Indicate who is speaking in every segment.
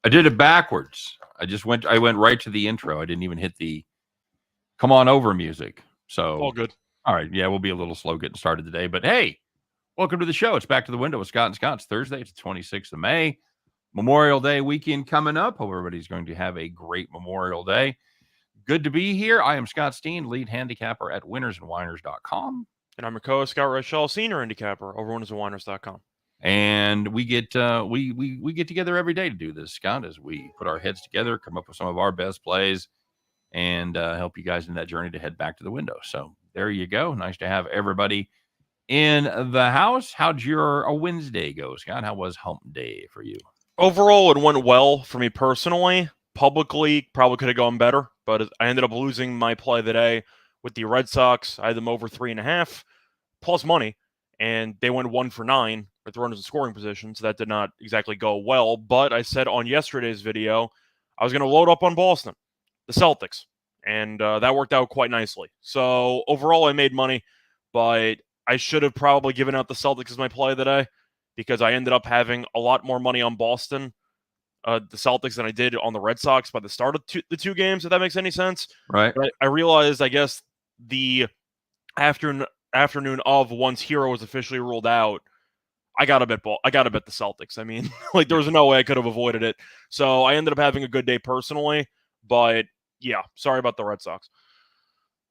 Speaker 1: I did it backwards. I went right to the intro. I didn't even hit the come on over music. So
Speaker 2: all good.
Speaker 1: All right. Yeah, we'll be a little slow getting started today. But hey, welcome to the show. It's Back to the Window with Scott and Scott. It's Thursday. It's the 26th of May. Memorial Day weekend coming up. Hope everybody's going to have a great Memorial Day. Good to be here. I am Scott Steen, lead handicapper at WHINERS.com.
Speaker 2: And I'm your co-host, Scott Reichel, senior handicapper over WHINERS.com.
Speaker 1: And we get we get together every day to do this, Scott, as we put our heads together, come up with some of our best plays, and help you guys in that journey to head back to the window. So there you go. Nice to have everybody in the house. How'd your Wednesday go, Scott? How was hump day for you?
Speaker 2: Overall, it went well for me personally. Publicly, probably could have gone better, but I ended up losing my play today with the Red Sox. I had them over 3.5 plus money, and they went 1 for 9 with runners in scoring position, so that did not exactly go well. But I said on yesterday's video I was going to load up on Boston, the Celtics, and that worked out quite nicely. So overall, I made money, but I should have probably given out the Celtics as my play today because I ended up having a lot more money on Boston, the Celtics, than I did on the Red Sox by the start of the two games, if that makes any sense.
Speaker 1: Right.
Speaker 2: But I realized, I guess, the afternoon of once Hero was officially ruled out, I gotta bet the Celtics. I mean, like, there was no way I could have avoided it. So I ended up having a good day personally, but yeah, sorry about the Red Sox.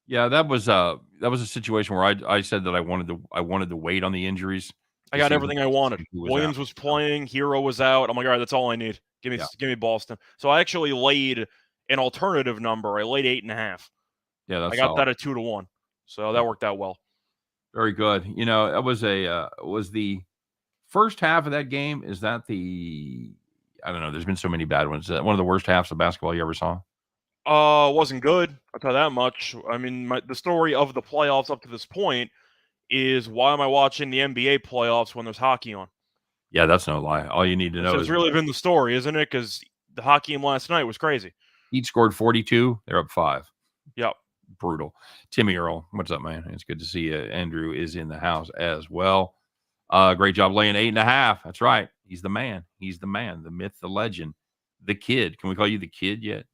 Speaker 1: Yeah, that was a situation where I said that I wanted to wait on the injuries.
Speaker 2: I got everything I wanted. Williams was playing, Hero was out. I'm like, all right, that's all I need. Give me Boston. So I actually laid an alternative number. I laid 8.5.
Speaker 1: Yeah, that's
Speaker 2: I got
Speaker 1: solid.
Speaker 2: that at 2 to 1. So that worked out well.
Speaker 1: Very good. You know, that was the first half of that game. Is that I don't know. There's been so many bad ones. Is that one of the worst halves of basketball you ever saw?
Speaker 2: Wasn't good. I'll tell you that much. I mean, the story of the playoffs up to this point is, why am I watching the NBA playoffs when there's hockey on?
Speaker 1: Yeah, that's no lie. All you need to know
Speaker 2: is it's really been the story, isn't it? Because the hockey game last night was crazy.
Speaker 1: Heat scored 42. They're up 5.
Speaker 2: Yep.
Speaker 1: Brutal. Timmy Earl, what's up, man? It's good to see you. Andrew is in the house as well. Great job laying 8.5. That's right. He's the man. He's the man, the myth, the legend, the kid. Can we call you the kid yet?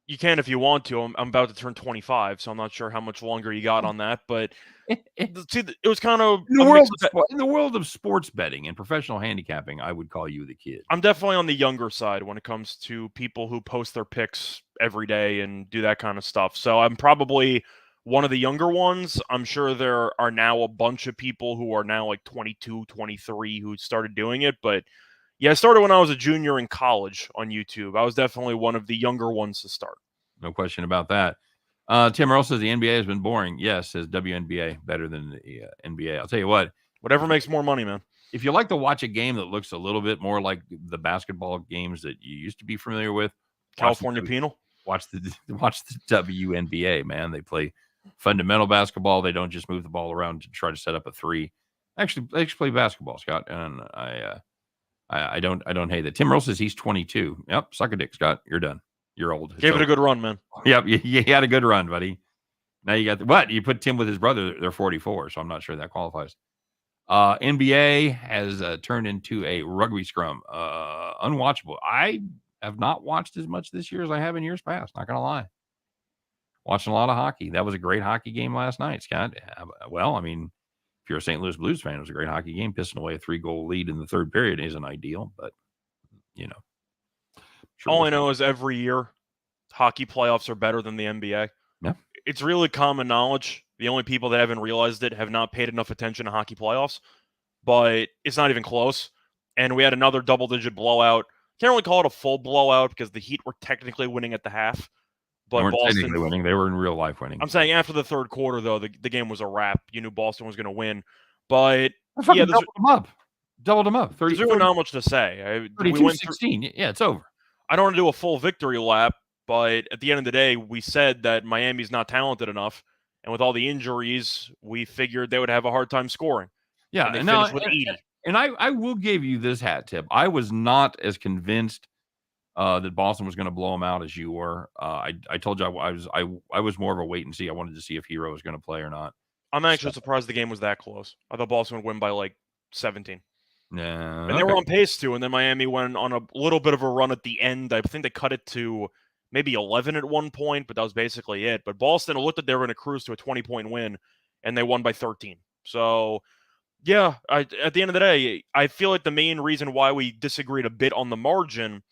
Speaker 2: You can if you want to. I'm about to turn 25, so I'm not sure how much longer you got on that. But see, it was kind of
Speaker 1: in the world of sports betting and professional handicapping, I would call you the kid.
Speaker 2: I'm definitely on the younger side when it comes to people who post their picks every day and do that kind of stuff. So I'm probably one of the younger ones. I'm sure there are now a bunch of people who are now like 22, 23 who started doing it. But yeah, I started when I was a junior in college on YouTube. I was definitely one of the younger ones to start.
Speaker 1: No question about that. Tim Earl says the NBA has been boring. Yes, says WNBA, better than the NBA. I'll tell you what.
Speaker 2: Whatever makes more money, man.
Speaker 1: If you like to watch a game that looks a little bit more like the basketball games that you used to be familiar with,
Speaker 2: California Penal,
Speaker 1: watch the WNBA, man. They play fundamental basketball. They don't just move the ball around to try to set up a three. Actually, they play basketball, Scott, and I don't hate that. Tim Earl says he's 22. Yep, suck a dick, Scott. You're done. You're old.
Speaker 2: Gave it a good run, man.
Speaker 1: Yep, you had a good run, buddy. Now you got what? You put Tim with his brother. They're 44, so I'm not sure that qualifies. NBA has turned into a rugby scrum. Unwatchable. I have not watched as much this year as I have in years past. Not going to lie. Watching a lot of hockey. That was a great hockey game last night, Scott. Well, I mean, if you're a St. Louis Blues fan, it was a great hockey game. Pissing away a 3-goal lead in the third period isn't ideal, but, you know.
Speaker 2: Sure. All I know is every year, hockey playoffs are better than the NBA.
Speaker 1: Yeah.
Speaker 2: It's really common knowledge. The only people that haven't realized it have not paid enough attention to hockey playoffs, but it's not even close. And we had another double-digit blowout. Can't really call it a full blowout because the Heat were technically winning at the half. But
Speaker 1: they weren't
Speaker 2: Boston,
Speaker 1: technically winning. They were in real life winning.
Speaker 2: I'm saying after the third quarter, though, the game was a wrap. You knew Boston was going to win. But
Speaker 1: yeah, doubled them up. Doubled them up.
Speaker 2: There's really not much to say.
Speaker 1: 32-16. Yeah, it's over.
Speaker 2: I don't want to do a full victory lap, but at the end of the day, we said that Miami's not talented enough. And with all the injuries, we figured they would have a hard time scoring.
Speaker 1: Yeah,
Speaker 2: and they finished with 80.
Speaker 1: And I will give you this hat tip. I was not as convinced that Boston was going to blow them out as you were. I told you I was more of a wait and see. I wanted to see if Hero was going to play or not.
Speaker 2: I'm actually surprised the game was that close. I thought Boston would win by like 17.
Speaker 1: Yeah,
Speaker 2: And they were on pace to, and then Miami went on a little bit of a run at the end. I think they cut it to maybe 11 at one point, but that was basically it. But Boston looked like they were going to cruise to a 20-point win, and they won by 13. So, yeah, at the end of the day, I feel like the main reason why we disagreed a bit on the margin,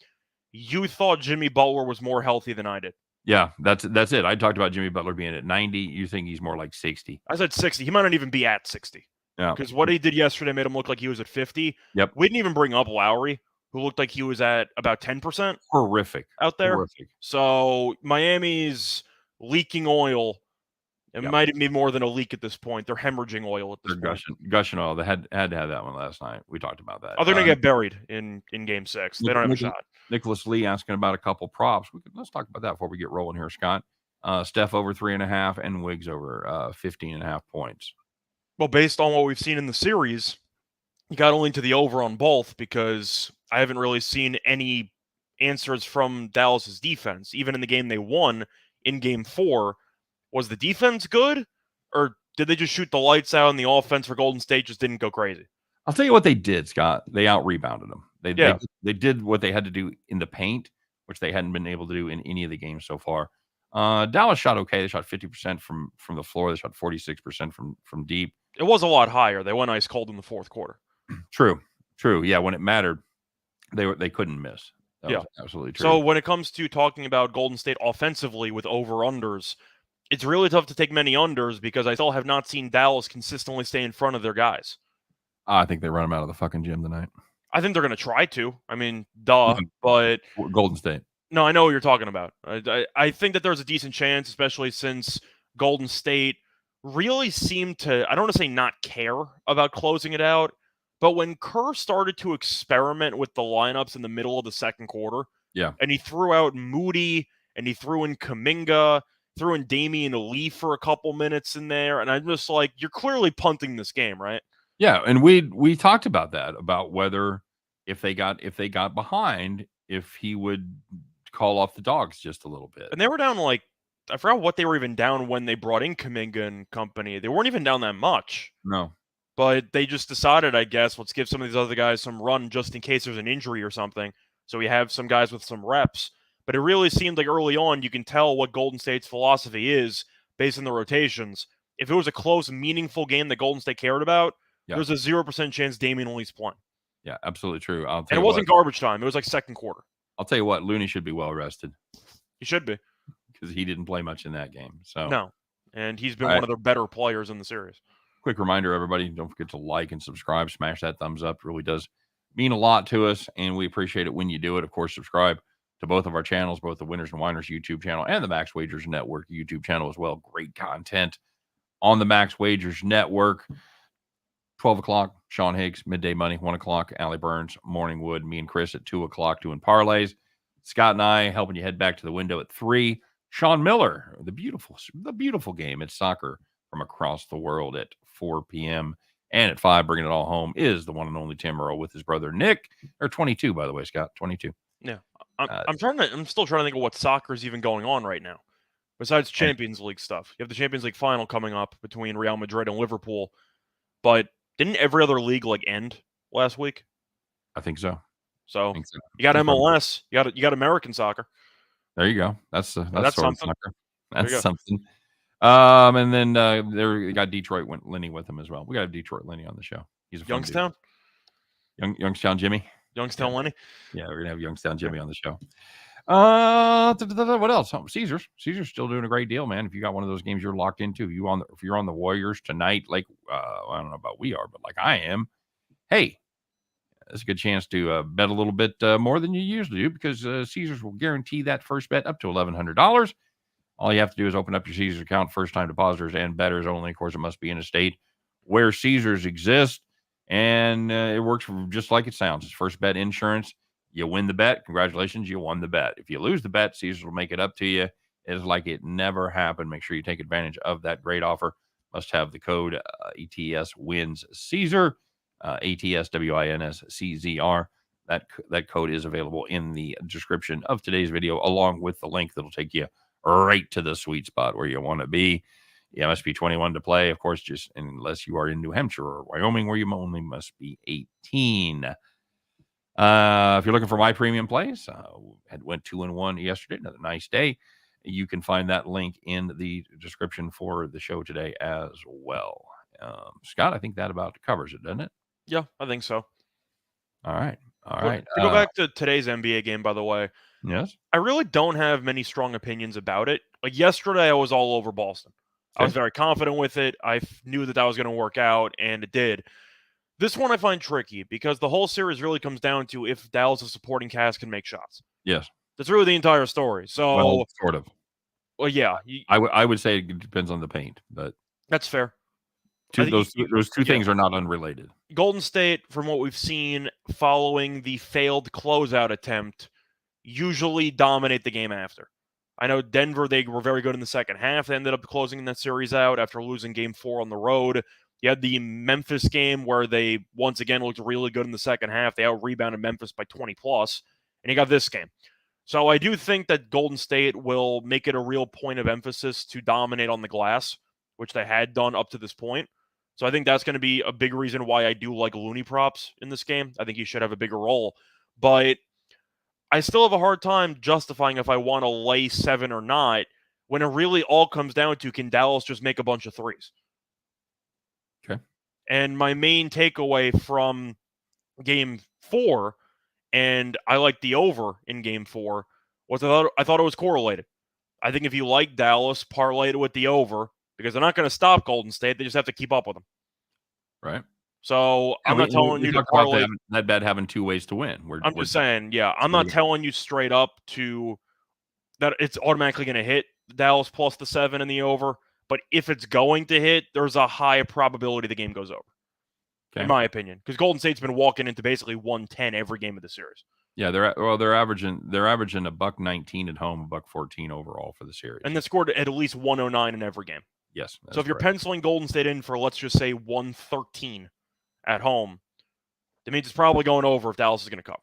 Speaker 2: you thought Jimmy Butler was more healthy than I did.
Speaker 1: Yeah, that's it. I talked about Jimmy Butler being at 90. You think he's more like 60.
Speaker 2: I said 60. He might not even be at 60.
Speaker 1: Yeah.
Speaker 2: Because what he did yesterday made him look like he was at 50.
Speaker 1: Yep.
Speaker 2: We didn't even bring up Lowry, who looked like he was at about 10%.
Speaker 1: Horrific.
Speaker 2: Out there.
Speaker 1: Horrific.
Speaker 2: So Miami's leaking oil. It might be more than a leak at this point. They're hemorrhaging oil at this point.
Speaker 1: Gushing oil. They had to have that one last night. We talked about that.
Speaker 2: Oh, they're going to get buried in Game 6. They don't have a shot.
Speaker 1: Nicholas Lee asking about a couple props. Let's talk about that before we get rolling here, Scott. Steph over 3.5 and Wiggs over 15.5 points.
Speaker 2: Well, based on what we've seen in the series, you got to lean to the over on both because I haven't really seen any answers from Dallas's defense. Even in the game they won in Game 4, was the defense good, or did they just shoot the lights out and the offense for Golden State just didn't go crazy?
Speaker 1: I'll tell you what they did, Scott. They out-rebounded them. They did what they had to do in the paint, which they hadn't been able to do in any of the games so far. Dallas shot okay. They shot 50% from the floor. They shot 46% from deep.
Speaker 2: It was a lot higher. They went ice cold in the fourth quarter.
Speaker 1: True. Yeah, when it mattered, they couldn't miss. That was absolutely true.
Speaker 2: So when it comes to talking about Golden State offensively with over-unders, it's really tough to take many unders because I still have not seen Dallas consistently stay in front of their guys.
Speaker 1: I think they run them out of the fucking gym tonight.
Speaker 2: I think they're going to try to. I mean, duh, but...
Speaker 1: Golden State.
Speaker 2: No, I know what you're talking about. I think that there's a decent chance, especially since Golden State really seemed to, I don't want to say not care about closing it out, but when Kerr started to experiment with the lineups in the middle of the second quarter, and he threw out Moody, and he threw in Kuminga, threw in Damian Lee for a couple minutes in there, and I'm just like, you're clearly punting this game, right?
Speaker 1: Yeah, and we talked about that, about whether if they got behind, if he would call off the dogs just a little bit.
Speaker 2: And they were down like, I forgot what they were even down when they brought in Kuminga and company. They weren't even down that much.
Speaker 1: No.
Speaker 2: But they just decided, I guess, let's give some of these other guys some run just in case there's an injury or something. So we have some guys with some reps. But it really seemed like early on you can tell what Golden State's philosophy is based on the rotations. If it was a close, meaningful game that Golden State cared about, there's a 0% chance Damian Lee's playing.
Speaker 1: Yeah, absolutely true.
Speaker 2: And it wasn't garbage time. It was like second quarter.
Speaker 1: I'll tell you what, Looney should be well rested.
Speaker 2: He should be.
Speaker 1: Because he didn't play much in that game. So
Speaker 2: no. And he's been one of the better players in the series.
Speaker 1: Quick reminder, everybody, don't forget to like and subscribe. Smash that thumbs up. It really does mean a lot to us, and we appreciate it when you do it. Of course, subscribe to both of our channels, both the Winners and Whiners YouTube channel and the Max Wagers Network YouTube channel as well. Great content on the Max Wagers Network. 12 o'clock, Sean Higgs, Midday Money. 1 o'clock, Allie Burns, Morning Wood. Me and Chris at 2 o'clock doing parlays. Scott and I helping you head back to the window at 3. Sean Miller, the beautiful game at soccer from across the world at 4 p.m. And at 5, bringing it all home is the one and only Tim Earl with his brother Nick. Or 22, by the way, Scott, 22.
Speaker 2: Yeah, I'm still trying to think of what soccer is even going on right now, besides Champions League stuff. You have the Champions League final coming up between Real Madrid and Liverpool, but didn't every other league end last week?
Speaker 1: I think so.
Speaker 2: So you got MLS, you got American soccer.
Speaker 1: There you go. That's something. Soccer. That's something. And then you got Detroit Lenny with him as well. We got Detroit Lenny on the show. He's a
Speaker 2: Youngstown.
Speaker 1: Youngstown Jimmy.
Speaker 2: Youngstown Lenny.
Speaker 1: Yeah, we're gonna have Youngstown Jimmy on the show. What else? Caesar's still doing a great deal, man. If you got one of those games you're locked into, if you're on the Warriors tonight, like I don't know about we are, but like I am, hey, it's a good chance to bet a little bit more than you usually do because Caesars will guarantee that first bet up to $1,100. All you have to do is open up your Caesars account, first-time depositors and bettors only. Of course, it must be in a state where Caesars exists, and it works just like it sounds. It's first bet insurance. You win the bet. Congratulations, you won the bet. If you lose the bet, Caesars will make it up to you. It's like it never happened. Make sure you take advantage of that great offer. Must have the code ETS wins Caesar, ATSWINSCZR. That code is available in the description of today's video, along with the link that'll take you right to the sweet spot where you want to be. Yeah, must be 21 to play, of course, just unless you are in New Hampshire or Wyoming, where you only must be 18. If you're looking for my premium plays, went 2-1 yesterday. Another nice day. You can find that link in the description for the show today as well. Scott, I think that about covers it, doesn't it?
Speaker 2: Yeah, I think so.
Speaker 1: All right.
Speaker 2: To go back to today's NBA game, by the way,
Speaker 1: Yes.
Speaker 2: I really don't have many strong opinions about it. Like yesterday, I was all over Boston. I was
Speaker 1: Okay.
Speaker 2: very confident with it. I knew that was going to work out, and it did. This one I find tricky because the whole series really comes down to if Dallas' supporting cast can make shots.
Speaker 1: Yes.
Speaker 2: That's really the entire story. So,
Speaker 1: Well, sort of.
Speaker 2: well, yeah,
Speaker 1: I would say it depends on the paint, but
Speaker 2: that's fair.
Speaker 1: those two things are not unrelated.
Speaker 2: Golden State, from what we've seen following the failed closeout attempt, usually dominate the game after. I know Denver, they were very good in the second half. They ended up closing that series out after losing game 4 on the road. You had the Memphis game where they once again looked really good in the second half. They out-rebounded Memphis by 20 plus, and you got this game. So I do think that Golden State will make it a real point of emphasis to dominate on the glass, which they had done up to this point. So I think that's going to be a big reason why I do like Looney props in this game. I think he should have a bigger role. But I still have a hard time justifying if I want to lay 7 or not when it really all comes down to can Dallas just make a bunch of threes?
Speaker 1: Okay.
Speaker 2: And my main takeaway from game 4, and I like the over in game 4, was I thought it was correlated. I think if you like Dallas, parlay it with the over because they're not going to stop Golden State. They just have to keep up with them.
Speaker 1: Right.
Speaker 2: So I'm not telling you to parlay.
Speaker 1: That bet having 2 ways to win.
Speaker 2: I'm just saying, yeah, I'm not telling you straight up that it's automatically going to hit Dallas plus the 7 and the over. But if it's going to hit, there's a high probability the game goes over, in my opinion, because Golden State's been walking into basically 110 every game of the series.
Speaker 1: Yeah, they're averaging $1.19 at home, $1.14 overall for the series,
Speaker 2: and they scored at least 109 in every game.
Speaker 1: Yes.
Speaker 2: So if you're penciling Golden State in for, let's just say, 113 at home, that means it's probably going over if Dallas is going to cover.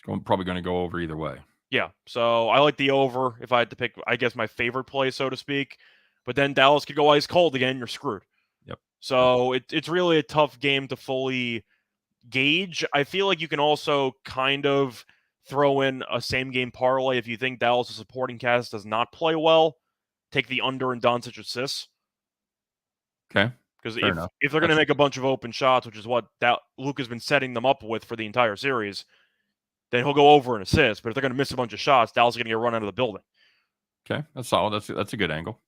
Speaker 1: It's probably going to go over either way.
Speaker 2: Yeah, so I like the over if I had to pick, I guess, my favorite play, so to speak. But then Dallas could go ice cold again, you're screwed.
Speaker 1: Yep.
Speaker 2: So it's really a tough game to fully gauge. I feel like you can also kind of throw in a same-game parlay if you think Dallas' supporting cast does not play well. Take the under in Doncic assists.
Speaker 1: Okay.
Speaker 2: Because if they're going to make a bunch of open shots, which is what Luke has been setting them up with for the entire series, then he'll go over an assist. But if they're going to miss a bunch of shots, Dallas is going to get run out of the building.
Speaker 1: Okay, that's solid. That's a good angle.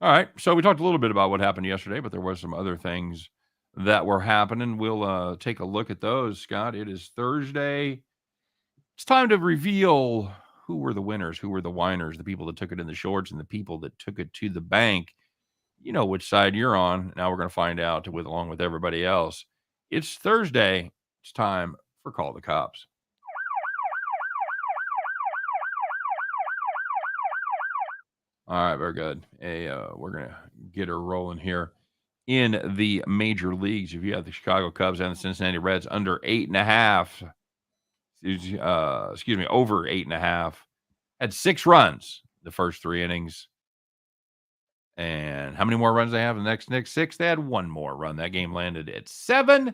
Speaker 1: All right, so we talked a little bit about what happened yesterday, but there were some other things that were happening. We'll take a look at those, Scott. It is Thursday. It's time to reveal who were the winners, who were the whiners, the people that took it in the shorts and the people that took it to the bank. You know which side you're on. Now we're going to find out along with everybody else. It's Thursday. It's time for Call the Cops. All right, very good. We're going to get her rolling here. In the major leagues, if you have the Chicago Cubs and the Cincinnati Reds under 8.5, over 8.5, had 6 runs the first 3 innings. And how many more runs they have in the next 6? They had 1 more run. That game landed at 7.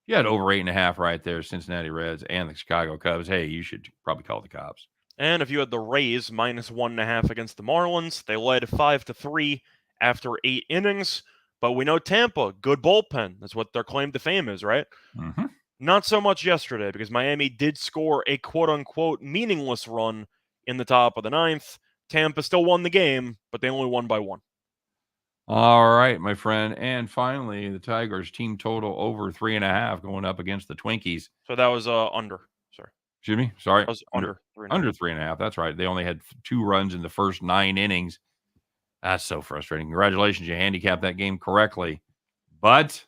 Speaker 1: You had over 8.5 right there, Cincinnati Reds and the Chicago Cubs. Hey, you should probably call the cops.
Speaker 2: And if you had the Rays minus 1.5 against the Marlins, they led 5-3 after 8 innings. But we know Tampa, good bullpen. That's what their claim to fame is, right?
Speaker 1: Mm-hmm.
Speaker 2: Not so much yesterday because Miami did score a quote-unquote meaningless run in the top of the 9th. Tampa still won the game, but they only won by 1.
Speaker 1: All right, my friend. And finally, the Tigers team total over 3.5 going up against the Twinkies.
Speaker 2: So that was under. Sorry.
Speaker 1: Excuse me? Sorry.
Speaker 2: That was under 3.5.
Speaker 1: Under 3.5. That's right. They only had 2 runs in the first 9 innings. That's so frustrating. Congratulations. You handicapped that game correctly. But,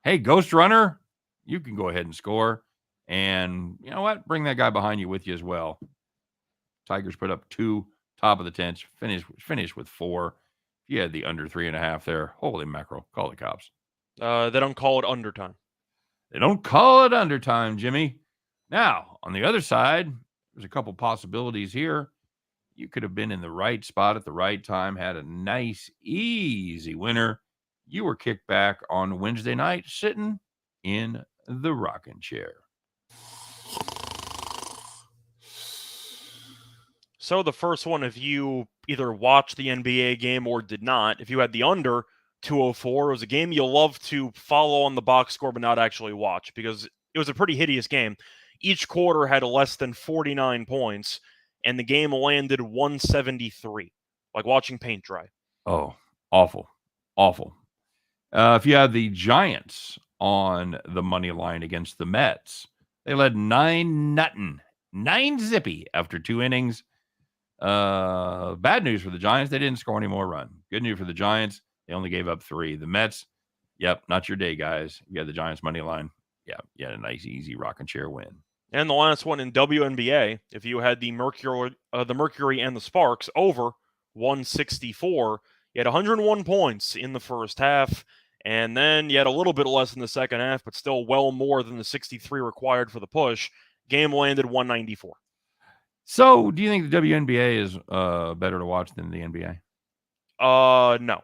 Speaker 1: hey, Ghost Runner, you can go ahead and score. And you know what? Bring that guy behind you with you as well. Tigers put up 2, top of the 10th, finish with 4. If you had the under 3.5 there, holy mackerel, call the cops.
Speaker 2: They don't call it undertime.
Speaker 1: They don't call it undertime, Jimmy. Now, on the other side, there's a couple possibilities here. you could have been in the right spot at the right time, had a nice, easy winner. You were kicked back on Wednesday night, sitting in the rocking chair.
Speaker 2: So the first one, if you either watched the NBA game or did not, if you had the under 204, it was a game you'll love to follow on the box score but not actually watch because it was a pretty hideous game. Each quarter had less than 49 points, and the game landed 173, like watching paint dry.
Speaker 1: Oh, awful. Awful. If you had the Giants on the money line against the Mets, they led 9-0, 9-zippy after 2 innings. Bad news for the Giants. They didn't score any more run. Good news for the Giants. They only gave up 3. The Mets, yep, not your day, guys. You had the Giants money line. Yeah, you had a nice, easy rocking chair win.
Speaker 2: And the last one in WNBA, if you had the Mercury and the Sparks over 164, you had 101 points in the first half, and then you had a little bit less in the second half, but still well more than the 63 required for the push. Game landed 194.
Speaker 1: So, do you think the WNBA is better to watch than the NBA?
Speaker 2: No.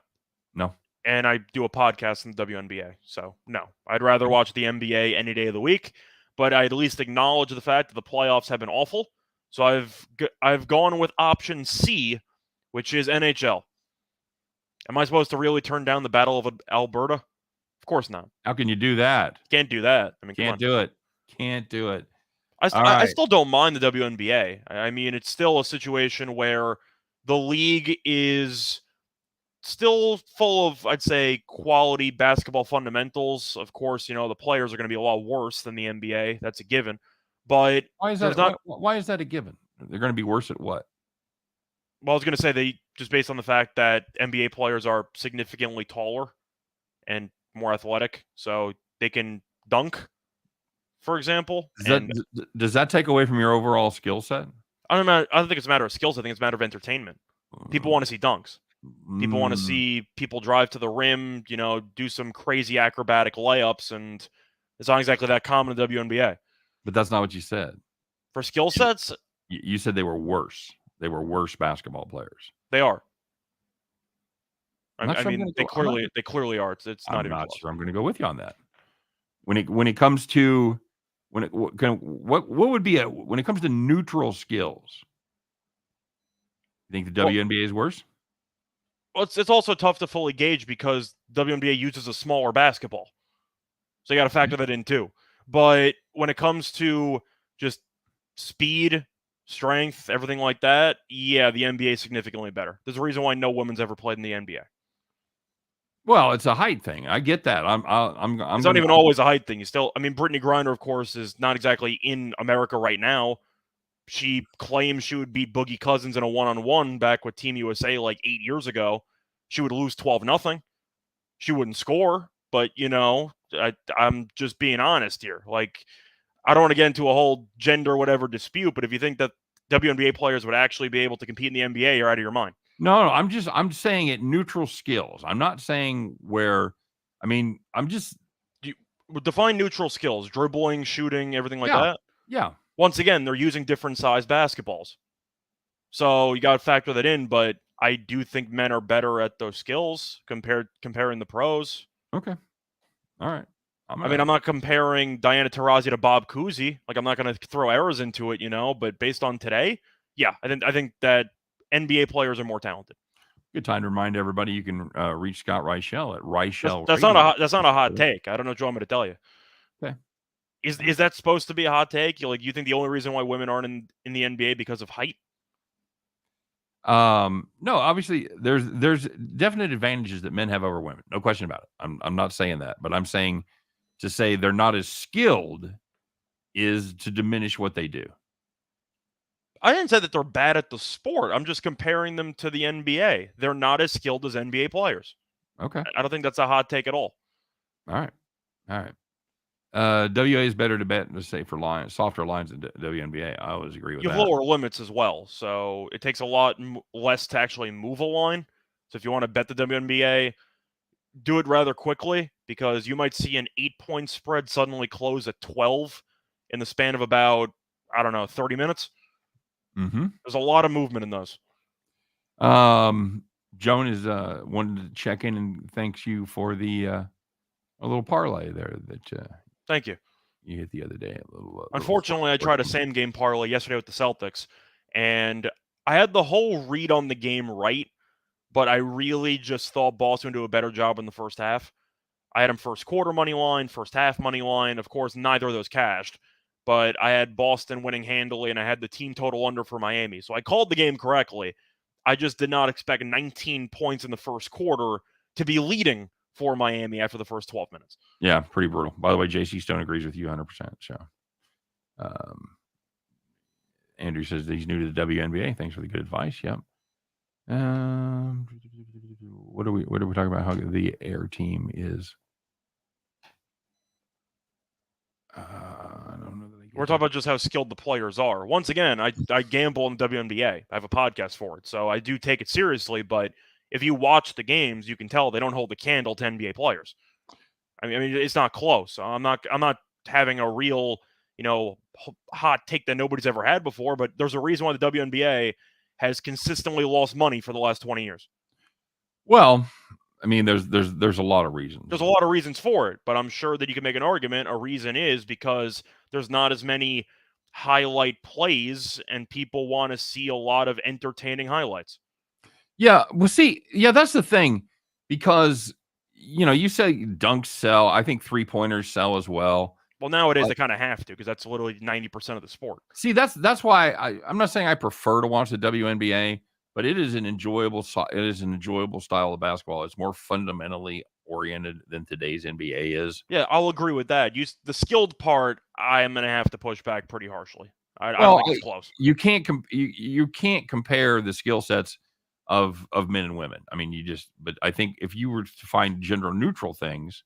Speaker 1: No.
Speaker 2: And I do a podcast in the WNBA, so no. I'd rather watch the NBA any day of the week, but I at least acknowledge the fact that the playoffs have been awful. So I've gone with option C, which is NHL. Am I supposed to really turn down the Battle of Alberta? Of course not.
Speaker 1: How can you do that?
Speaker 2: Can't do that. I mean,
Speaker 1: Can't do it. Can't do it.
Speaker 2: I still don't mind the WNBA. I mean, it's still a situation where the league is still full of, I'd say, quality basketball fundamentals. Of course, the players are going to be a lot worse than the NBA. That's a given. But
Speaker 1: why is that? Why is that a given? They're going to be worse at what?
Speaker 2: Well, I was going to say they just based on the fact that NBA players are significantly taller and more athletic, so they can dunk, for example.
Speaker 1: Does that take away from your overall skill set?
Speaker 2: I don't think it's a matter of skills. I think it's a matter of entertainment. People want to see dunks. People want to see people drive to the rim, do some crazy acrobatic layups, and it's not exactly that common in the WNBA.
Speaker 1: But that's not what you said.
Speaker 2: For skill sets?
Speaker 1: You said they were worse. They were worse basketball players.
Speaker 2: They are. I mean, they clearly are. It's not even close.
Speaker 1: Sure I'm going to go with you on that. When it comes to what would be when it comes to neutral skills? You think the WNBA is worse?
Speaker 2: Well, it's also tough to fully gauge because WNBA uses a smaller basketball, so you got to factor that in too. But when it comes to just speed, strength, everything like that, yeah, the NBA is significantly better. There's a reason why no women's ever played in the NBA.
Speaker 1: Well, it's a height thing. I get that.
Speaker 2: It's not even always a height thing. Brittany Griner, of course, is not exactly in America right now. She claims she would beat Boogie Cousins in a one-on-one back with Team USA like 8 years ago. She would lose 12-0. She wouldn't score, but I'm just being honest here. Like, I don't want to get into a whole gender whatever dispute, but if you think that WNBA players would actually be able to compete in the NBA, you're out of your mind.
Speaker 1: No, I'm saying it neutral skills. I'm not saying where. I'm just
Speaker 2: define neutral skills: dribbling, shooting, everything like that.
Speaker 1: Yeah.
Speaker 2: Once again, they're using different size basketballs, so you got to factor that in. But I do think men are better at those skills comparing the pros.
Speaker 1: Okay. All right.
Speaker 2: I'm not comparing Diana Taurasi to Bob Cousy. Like, I'm not going to throw errors into it, But based on today, yeah, I think that NBA players are more talented.
Speaker 1: Good time to remind everybody you can reach Scott Reichel at Reichel.
Speaker 2: That's not a hot take. I don't know what you want me to tell you.
Speaker 1: Okay.
Speaker 2: Is that supposed to be a hot take? You think the only reason why women aren't in the NBA because of height?
Speaker 1: No, obviously there's definite advantages that men have over women. No question about it. I'm not saying that, but I'm saying to say they're not as skilled is to diminish what they do.
Speaker 2: I didn't say that they're bad at the sport. I'm just comparing them to the NBA. They're not as skilled as NBA players.
Speaker 1: Okay.
Speaker 2: I don't think that's a hot take at all.
Speaker 1: All right. WA is better to bet, let's say, for softer lines than WNBA. I always agree with that.
Speaker 2: You have lower limits as well, so it takes a lot less to actually move a line. So if you want to bet the WNBA, do it rather quickly because you might see an 8-point spread suddenly close at 12 in the span of about, 30 minutes.
Speaker 1: Mm-hmm.
Speaker 2: There's a lot of movement in those.
Speaker 1: Joan is wanted to check in and thanks you for the a little parlay there that
Speaker 2: Thank you.
Speaker 1: you hit the other day.
Speaker 2: Unfortunately, I tried a same game parlay yesterday with the Celtics, and I had the whole read on the game right, but I really just thought Boston would do a better job in the first half. I had them first quarter money line, first half money line. Of course, neither of those cashed, but I had Boston winning handily, and I had the team total under for Miami. So I called the game correctly. I just did not expect 19 points in the first quarter to be leading for Miami after the first 12 minutes.
Speaker 1: Yeah, pretty brutal. By the way, JC Stone agrees with you 100%. So, Andrew says that he's new to the WNBA. Thanks for the good advice. Yep. What are we talking about? How the air team is? I don't know.
Speaker 2: We're talking about just how skilled the players are. Once again, I gamble in the WNBA. I have a podcast for it, so I do take it seriously. But if you watch the games, you can tell they don't hold a candle to NBA players. I mean, it's not close. I'm not having a real, hot take that nobody's ever had before. But there's a reason why the WNBA has consistently lost money for the last 20 years.
Speaker 1: Well, I mean, there's a lot of reasons.
Speaker 2: There's a lot of reasons for it, but I'm sure that you can make an argument. A reason is because there's not as many highlight plays, and people want to see a lot of entertaining highlights.
Speaker 1: Yeah, well, see, yeah, that's the thing, because you say dunks sell. I think 3-pointers sell as well.
Speaker 2: Well, nowadays they kind of have to, because that's literally 90% of the sport.
Speaker 1: See, that's why I'm not saying I prefer to watch the WNBA. But it is an enjoyable style of basketball. It's more fundamentally oriented than today's NBA is.
Speaker 2: Yeah, I'll agree with that. The skilled part, I am going to have to push back pretty harshly. I don't think it's close.
Speaker 1: You can't compare the skill sets of men and women. I mean, but I think if you were to find gender neutral things,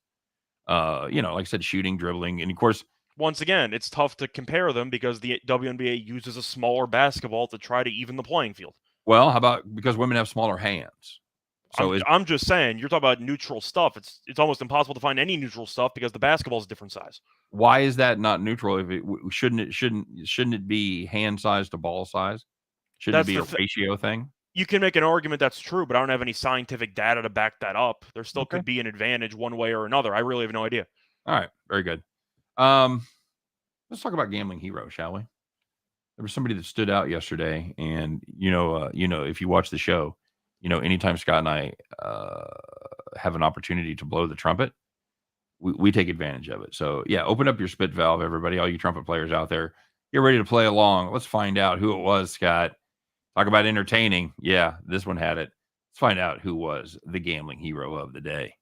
Speaker 1: like I said, shooting, dribbling, and of course,
Speaker 2: once again, it's tough to compare them because the WNBA uses a smaller basketball to try to even the playing field.
Speaker 1: Well, how about because women have smaller hands?
Speaker 2: So I'm just saying, you're talking about neutral stuff. It's almost impossible to find any neutral stuff because the basketball is a different size.
Speaker 1: Why is that not neutral? If shouldn't it be hand size to ball size? Shouldn't it be a ratio thing?
Speaker 2: You can make an argument that's true, but I don't have any scientific data to back that up. There still could be an advantage one way or another. I really have no idea.
Speaker 1: All right, very good. Let's talk about Gambling Hero, shall we? There was somebody that stood out yesterday, and if you watch the show, anytime Scott and I have an opportunity to blow the trumpet, we take advantage of it. So yeah, open up your spit valve, everybody, all you trumpet players out there, get ready to play along. Let's find out who it was, Scott. Talk about entertaining. Yeah, this one had it. Let's find out who was the gambling hero of the day.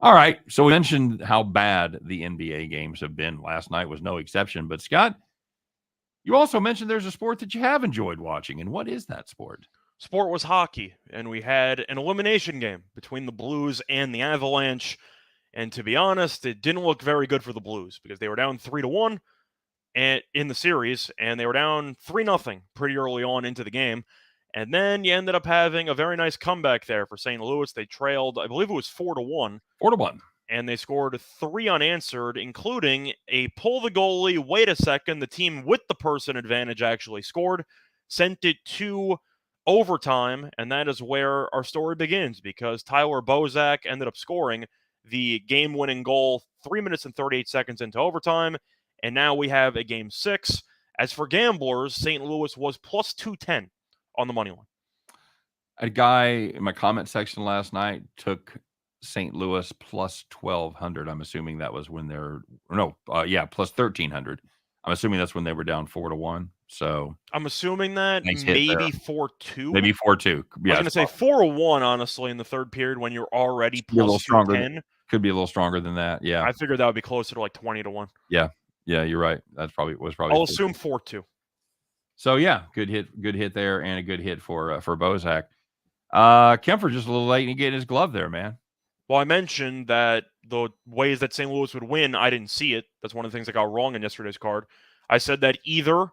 Speaker 1: All right, so we mentioned how bad the NBA games have been. Last night was no exception. But, Scott, you also mentioned there's a sport that you have enjoyed watching. And what is that sport?
Speaker 2: Sport was hockey, and we had an elimination game between the Blues and the Avalanche. And to be honest, it didn't look very good for the Blues because they were down 3-1 in the series, and they were down 3-0 pretty early on into the game. And then you ended up having a very nice comeback there for St. Louis. They trailed, I believe it was 4-1.
Speaker 1: 4-1.
Speaker 2: And they scored 3 unanswered, including a pull the goalie, wait a second, the team with the person advantage actually scored, sent it to overtime, and that is where our story begins because Tyler Bozak ended up scoring the game-winning goal 3 minutes and 38 seconds into overtime, and now we have a Game 6. As for gamblers, St. Louis was plus 210 on the money line.
Speaker 1: A guy in my comment section last night took St. Louis plus 1,200. I'm assuming that was when plus 1,300. I'm assuming that's when they were down 4-1. So
Speaker 2: I'm assuming that maybe 4-2.
Speaker 1: Maybe 4-2. Yeah,
Speaker 2: I was going to say 4-1, honestly, in the third period when you're already plus 210.
Speaker 1: Could be a little stronger than that. Yeah.
Speaker 2: I figured that would be closer to like 20-1.
Speaker 1: Yeah. Yeah, you're right. That's probably.
Speaker 2: I'll assume 4-2.
Speaker 1: So yeah, good hit there, and a good hit for Bozak. Kemper just a little late in getting his glove there, man.
Speaker 2: Well, I mentioned that the ways that St. Louis would win, I didn't see it. That's one of the things I got wrong in yesterday's card. I said that either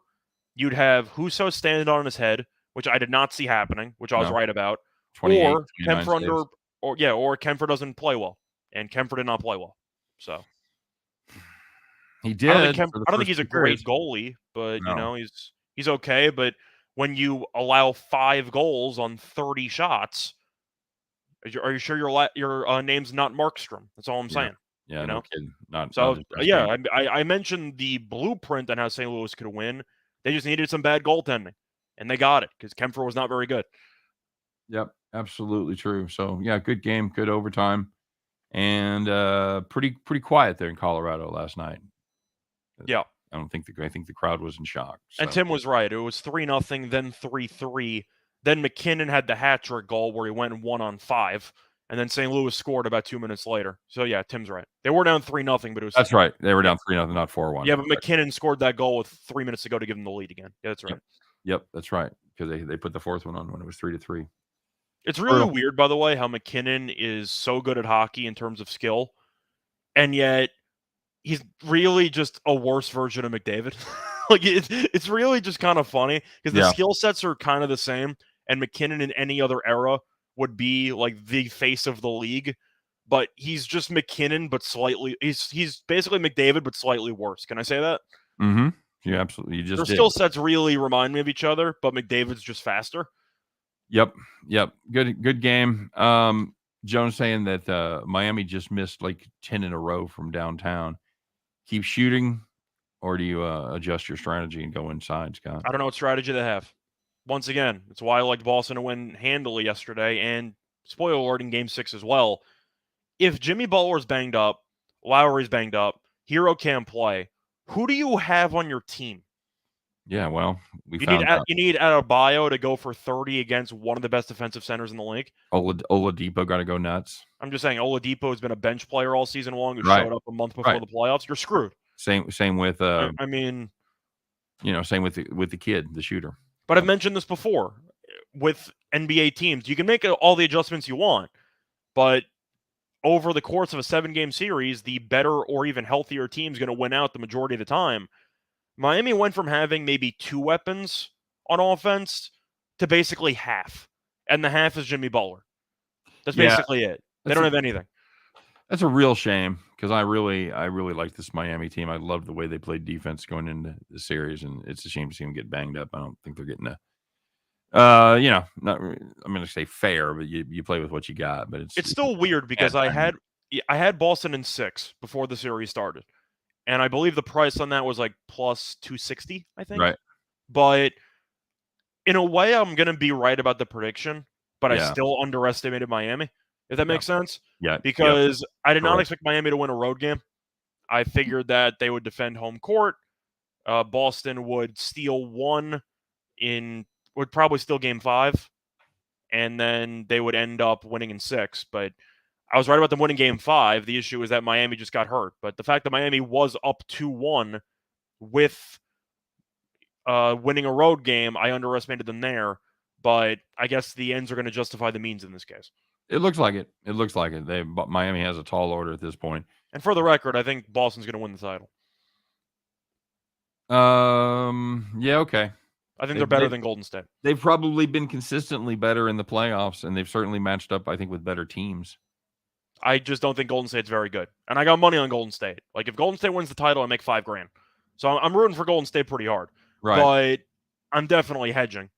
Speaker 2: you'd have Husso standing on his head, which I did not see happening, which I was right about, or Kemper or Kemper doesn't play well, and Kemper did not play well. So
Speaker 1: He did.
Speaker 2: I
Speaker 1: for the
Speaker 2: don't think
Speaker 1: first
Speaker 2: he's a
Speaker 1: 2 periods.
Speaker 2: great goalie, but
Speaker 1: No.
Speaker 2: he's okay. But when you allow 5 goals on 30 shots, are you sure your name's not Markstrom? That's all I'm
Speaker 1: Yeah.
Speaker 2: saying.
Speaker 1: Yeah.
Speaker 2: You
Speaker 1: No
Speaker 2: know.
Speaker 1: kidding. Not
Speaker 2: So
Speaker 1: his best
Speaker 2: yeah,
Speaker 1: game.
Speaker 2: I mentioned the blueprint on how St. Louis could win. They just needed some bad goaltending, and they got it because Kempfer was not very good.
Speaker 1: Yep. Absolutely true. So yeah, good game, good overtime, and pretty quiet there in Colorado last night.
Speaker 2: Yeah.
Speaker 1: I think the crowd was in shock.
Speaker 2: And
Speaker 1: So
Speaker 2: Tim was right. It was 3-0, then 3-3. Then McKinnon had the hat trick goal where he went 1-on-5, and then St. Louis scored about 2 minutes later. So yeah, Tim's right. They were down 3-0, but it was
Speaker 1: that's right. They were
Speaker 2: yeah.
Speaker 1: down 3-0, not 4-1.
Speaker 2: Yeah, but McKinnon scored that goal with 3 minutes to go to give them the lead again. Yeah, that's right.
Speaker 1: Yep, that's right. Because they put the fourth one on when it was 3-3.
Speaker 2: It's really weird, by the way, how McKinnon is so good at hockey in terms of skill, and yet he's really just a worse version of McDavid. Like it's really just kind of funny because the
Speaker 1: Yeah.
Speaker 2: skill sets are kind of the same, and McKinnon in any other era would be like the face of the league, but he's just McKinnon, but slightly he's basically McDavid, but slightly worse. Can I say that?
Speaker 1: Mm-hmm. You absolutely. You
Speaker 2: Their
Speaker 1: just did.
Speaker 2: skill sets really remind me of each other, but McDavid's just faster.
Speaker 1: Yep. Good game. Jones saying that Miami just missed like 10 in a row from downtown. Keep shooting, or do you adjust your strategy and go inside, Scott?
Speaker 2: I don't know what strategy they have. Once again, it's why I liked Boston to win handily yesterday, and spoiler alert in Game 6 as well. If Jimmy Butler's banged up, Lowry's banged up, Hero can't play, who do you have on your team?
Speaker 1: Yeah, well, we
Speaker 2: You need
Speaker 1: found out.
Speaker 2: you need Adebayo to go for 30 against one of the best defensive centers in the league.
Speaker 1: Oladipo got to go nuts.
Speaker 2: I'm just saying, Oladipo has been a bench player all season long who
Speaker 1: Right.
Speaker 2: showed up a month before the playoffs. You're screwed.
Speaker 1: Same with
Speaker 2: I mean,
Speaker 1: same with the kid, the shooter.
Speaker 2: but I've mentioned this before with NBA teams. You can make all the adjustments you want, but over the course of a 7-game series, the better or even healthier team is going to win out the majority of the time. Miami went from having maybe 2 weapons on offense to basically half, and the half is Jimmy Butler. That's basically it. They don't have anything.
Speaker 1: That's a real shame because I really like this Miami team. I love the way they played defense going into the series, and it's a shame to see them get banged up. I don't think they're getting not. I'm going to say fair, but you play with what you got. But it's
Speaker 2: still weird because I had Boston in 6 before the series started, and I believe the price on that was like plus 260. I think.
Speaker 1: Right.
Speaker 2: But in a way, I'm going to be right about the prediction, but I
Speaker 1: Yeah.
Speaker 2: still underestimated Miami. If that makes sense.
Speaker 1: Yeah.
Speaker 2: Because I did not
Speaker 1: Correct.
Speaker 2: expect Miami to win a road game. I figured that they would defend home court. Boston would steal one would probably steal game 5, and then they would end up winning in 6. But I was right about them winning game 5. The issue is that Miami just got hurt. But the fact that Miami was up 2-1 with winning a road game, I underestimated them there. But I guess the ends are going to justify the means in this case.
Speaker 1: It looks like it. Miami has a tall order at this point.
Speaker 2: And for the record, I think Boston's going to win the title.
Speaker 1: Yeah, okay.
Speaker 2: I think they're better than Golden State.
Speaker 1: They've probably been consistently better in the playoffs, and they've certainly matched up, I think, with better teams.
Speaker 2: I just don't think Golden State's very good. And I got money on Golden State. Like, if Golden State wins the title, I make $5,000. So I'm rooting for Golden State pretty hard.
Speaker 1: Right.
Speaker 2: But I'm definitely hedging.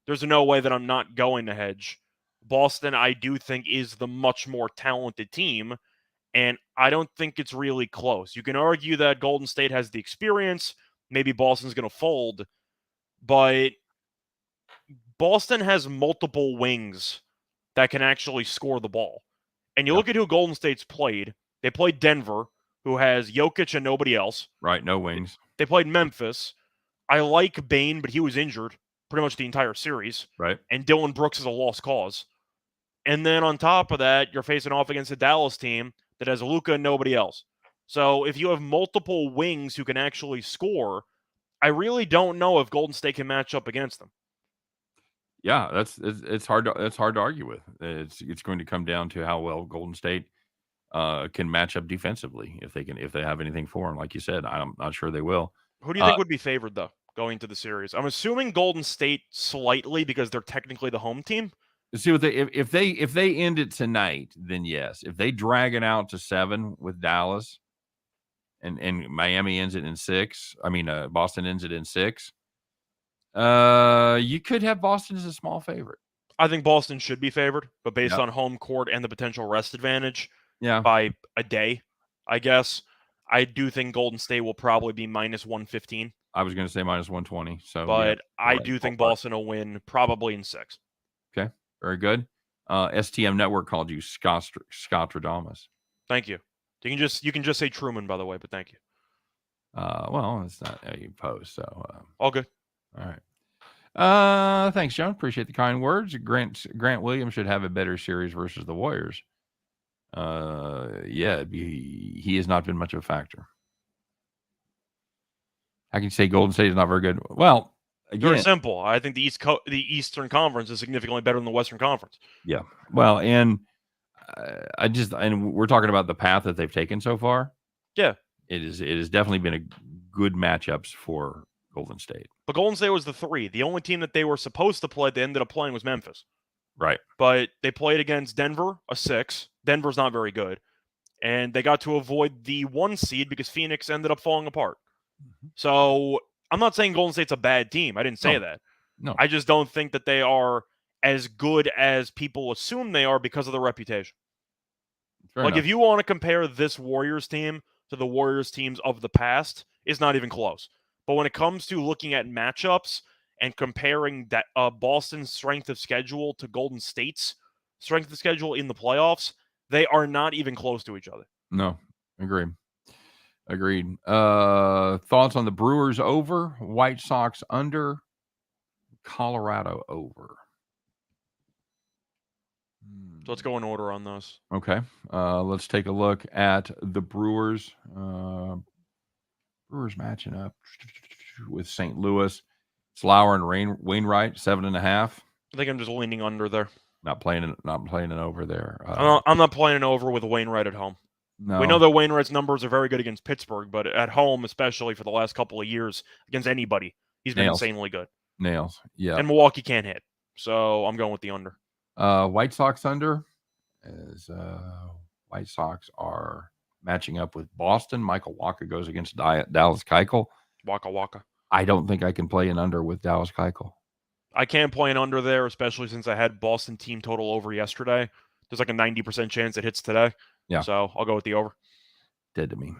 Speaker 2: There's no way that I'm not going to hedge. Boston, I do think, is the much more talented team, and I don't think it's really close. You can argue that Golden State has the experience. Maybe Boston's going to fold, but Boston has multiple wings that can actually score the ball. And you look at who Golden State's played. They played Denver, who has Jokic and nobody else.
Speaker 1: Right, no wings.
Speaker 2: They played Memphis. I like Bane, but he was injured pretty much the entire series.
Speaker 1: Right.
Speaker 2: And Dylan Brooks is a lost cause. And then on top of that, you're facing off against a Dallas team that has Luka and nobody else. So if you have multiple wings who can actually score, I really don't know if Golden State can match up against them.
Speaker 1: Yeah, it's hard to argue with. It's going to come down to how well Golden State can match up defensively if they have anything for them. Like you said, I'm not sure they will.
Speaker 2: Who do you think would be favored though going to the series? I'm assuming Golden State slightly because they're technically the home team.
Speaker 1: See what if they end it tonight, then yes. If they drag it out to 7 with Dallas, and Miami ends it in 6. I mean, Boston ends it in 6. You could have Boston as a small favorite.
Speaker 2: I think Boston should be favored, but based
Speaker 1: Yep.
Speaker 2: on home court and the potential rest advantage
Speaker 1: Yeah,
Speaker 2: by a day, I guess, I do think Golden State will probably be minus 115.
Speaker 1: I was going to say minus 120. So,
Speaker 2: But I
Speaker 1: right
Speaker 2: do think
Speaker 1: ballpark.
Speaker 2: Boston will win probably in 6.
Speaker 1: Okay, very good. STM Network called you Scotradamus.
Speaker 2: Thank you. You can just say Truman, by the way, but thank you.
Speaker 1: Well, it's not how you post, so
Speaker 2: All good.
Speaker 1: all right. Thanks, John. Appreciate the kind words. Grant Williams should have a better series versus the Warriors. Yeah, he has not been much of a factor. How can you say Golden State is not very good? Well, again,
Speaker 2: very simple. I think the Eastern Conference is significantly better than the Western Conference.
Speaker 1: Yeah. Well, and and we're talking about the path that they've taken so far.
Speaker 2: Yeah,
Speaker 1: it has definitely been a good matchups for Golden State.
Speaker 2: But Golden State was the 3. The only team that they were supposed to play, they ended up playing, was Memphis.
Speaker 1: Right.
Speaker 2: But they played against Denver, a 6. Denver's not very good. And they got to avoid the 1 seed because Phoenix ended up falling apart. Mm-hmm. So I'm not saying Golden State's a bad team. I didn't say that.
Speaker 1: No.
Speaker 2: I just don't think that they are as good as people assume they are because of the reputation. Fair enough. If you want to compare this Warriors team to the Warriors teams of the past, it's not even close. But when it comes to looking at matchups and comparing that Boston's strength of schedule to Golden State's strength of schedule in the playoffs, they are not even close to each other.
Speaker 1: No, agreed. Thoughts on the Brewers over, White Sox under, Colorado over.
Speaker 2: So let's go in order on those.
Speaker 1: Okay. Let's take a look at the Brewers. Brewers matching up with St. Louis. It's Lauer and Wainwright, 7.5.
Speaker 2: I think I'm just leaning under there.
Speaker 1: Not playing it over there.
Speaker 2: I'm not playing it over with Wainwright at home. No. We know that Wainwright's numbers are very good against Pittsburgh, but at home, especially for the last couple of years, against anybody, he's been insanely good.
Speaker 1: Nails, yeah.
Speaker 2: And Milwaukee can't hit, so I'm going with the under.
Speaker 1: White Sox under, as White Sox are matching up with Boston. Michael Wacha goes against Dallas Keuchel.
Speaker 2: Waka.
Speaker 1: I don't think I can play an under with Dallas Keuchel.
Speaker 2: I can't play an under there, especially since I had Boston team total over yesterday. There's like a 90% chance it hits today. Yeah. So I'll go with the over.
Speaker 1: Dead to me.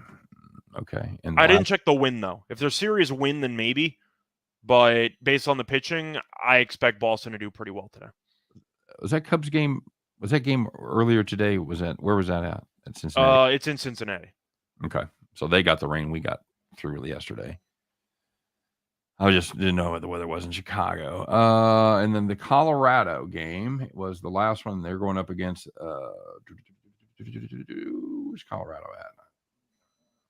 Speaker 1: Okay. And
Speaker 2: I didn't check the win, though. If there's serious win, then maybe. But based on the pitching, I expect Boston to do pretty well today.
Speaker 1: Was that Cubs game? Was that game earlier today? Where was that at? At Cincinnati?
Speaker 2: It's in Cincinnati.
Speaker 1: Okay. So they got the rain we got through yesterday. I just didn't know what the weather was in Chicago. And then the Colorado game was the last one. They're going up against where's Colorado at?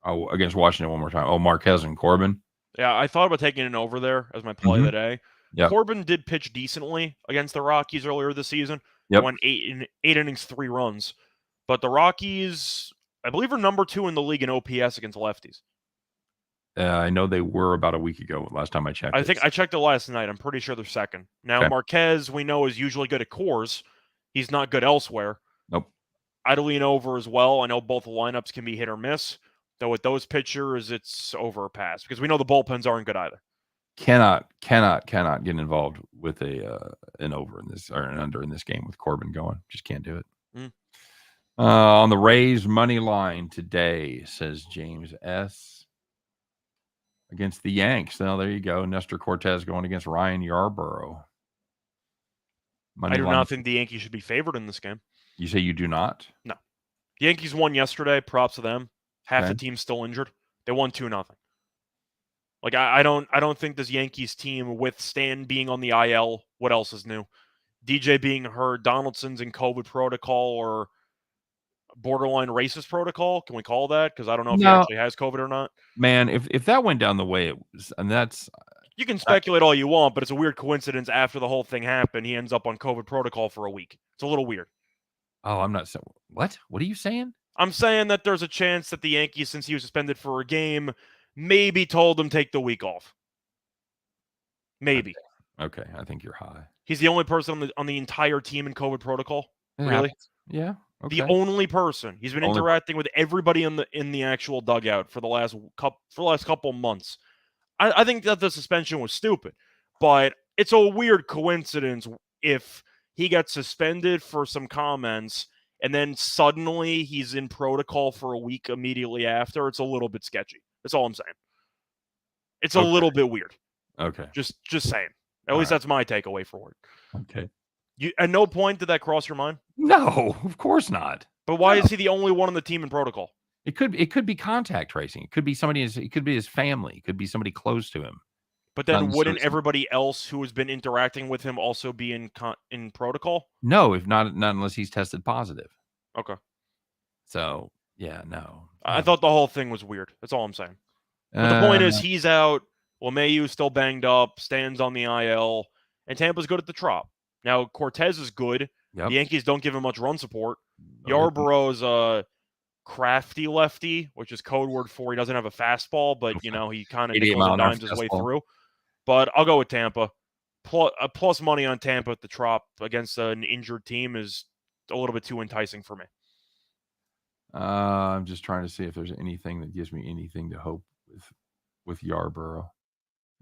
Speaker 1: Oh, against Washington one more time. Oh, Marquez and Corbin.
Speaker 2: Yeah, I thought about taking an over there as my play today.
Speaker 1: Yep.
Speaker 2: Corbin did pitch decently against the Rockies earlier this season.
Speaker 1: Yep.
Speaker 2: Went 8 innings, 3 runs. But the Rockies, I believe, are number 2 in the league in OPS against lefties.
Speaker 1: I know they were about a week ago, last time I checked.
Speaker 2: I think I checked it last night. I'm pretty sure they're second. Now, okay. Marquez, we know, is usually good at cores. He's not good elsewhere.
Speaker 1: Nope.
Speaker 2: I'd lean over as well. I know both lineups can be hit or miss. Though with those pitchers, it's over or pass. Because we know the bullpens aren't good either.
Speaker 1: Cannot get involved with an over in this or an under in this game with Corbin going. Just can't do it. On the Rays money line today, says James S. against the Yanks. Now there you go. Nestor Cortez going against Ryan Yarbrough.
Speaker 2: I do not think the Yankees should be favored in this game.
Speaker 1: You say you do not?
Speaker 2: No. The Yankees won yesterday. Props to them. Half the team's still injured. They won 2-0. Like I don't think this Yankees team with Stan being on the IL. What else is new? DJ being hurt, Donaldson's in COVID protocol or borderline racist protocol. Can we call that? Because I don't know if he actually has COVID or not.
Speaker 1: Man, if that went down the way it was, and that's
Speaker 2: you can speculate all you want, but it's a weird coincidence. After the whole thing happened, he ends up on COVID protocol for a week. It's a little weird.
Speaker 1: Oh, I'm not saying what? What are you saying?
Speaker 2: I'm saying that there's a chance that the Yankees, since he was suspended for a game, maybe told him take the week off. Maybe.
Speaker 1: Okay, I think you're high.
Speaker 2: He's the only person on the entire team in COVID protocol. Really?
Speaker 1: Yeah. Okay.
Speaker 2: The only person. He's been interacting with everybody in the actual dugout for the last couple months. I think that the suspension was stupid, but it's a weird coincidence if he gets suspended for some comments and then suddenly he's in protocol for a week immediately after. It's a little bit sketchy. That's all I'm saying. It's a little bit weird.
Speaker 1: Okay.
Speaker 2: Just saying. At least that's my takeaway for it.
Speaker 1: Okay.
Speaker 2: At no point did that cross your mind?
Speaker 1: No, of course not.
Speaker 2: But why is he the only one on the team in protocol?
Speaker 1: It could be contact tracing. It could be it could be his family. It could be somebody close to him.
Speaker 2: But then wouldn't everybody else who has been interacting with him also be in protocol?
Speaker 1: No, if not unless he's tested positive.
Speaker 2: Okay.
Speaker 1: So, yeah, no.
Speaker 2: I thought the whole thing was weird. That's all I'm saying. But the point is, he's out. LeMahieu's still banged up, stands on the IL, and Tampa's good at the Trop. Now, Cortez is good.
Speaker 1: Yep.
Speaker 2: The Yankees don't give him much run support. Yarborough's a crafty lefty, which is code word for he doesn't have a fastball, but, he kind of nickels and dimes his way through. But I'll go with Tampa. Plus money on Tampa at the Trop against an injured team is a little bit too enticing for me.
Speaker 1: I'm just trying to see if there's anything that gives me anything to hope with Yarborough.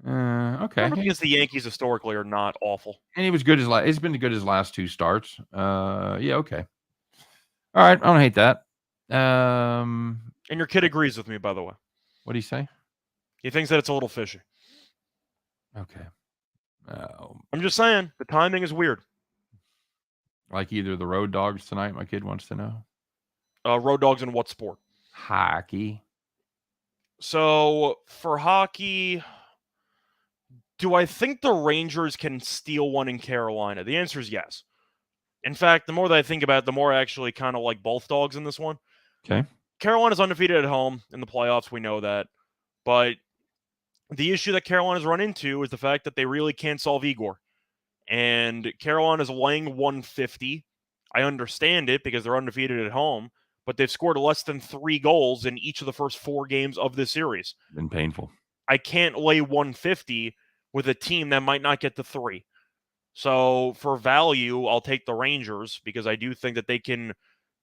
Speaker 1: Okay.
Speaker 2: Because the Yankees historically are not awful.
Speaker 1: And he was good he's been good his last 2 starts. Yeah, okay. All right, I don't hate that.
Speaker 2: And your kid agrees with me, by the way.
Speaker 1: What do you say?
Speaker 2: He thinks that it's a little fishy.
Speaker 1: Okay.
Speaker 2: I'm just saying, the timing is weird.
Speaker 1: Like either the Road Dogs tonight, my kid wants to know.
Speaker 2: Road Dogs in what sport?
Speaker 1: Hockey.
Speaker 2: So, for hockey, do I think the Rangers can steal one in Carolina? The answer is yes. In fact, the more that I think about it, the more I actually kind of like both dogs in this one.
Speaker 1: Okay.
Speaker 2: Carolina's undefeated at home in the playoffs. We know that. But the issue that Carolina's run into is the fact that they really can't solve Igor. And Carolina's laying 150. I understand it because they're undefeated at home, but they've scored less than 3 goals in each of the first 4 games of this series.
Speaker 1: Been painful.
Speaker 2: I can't lay 150 with a team that might not get to 3. So for value, I'll take the Rangers because I do think that they can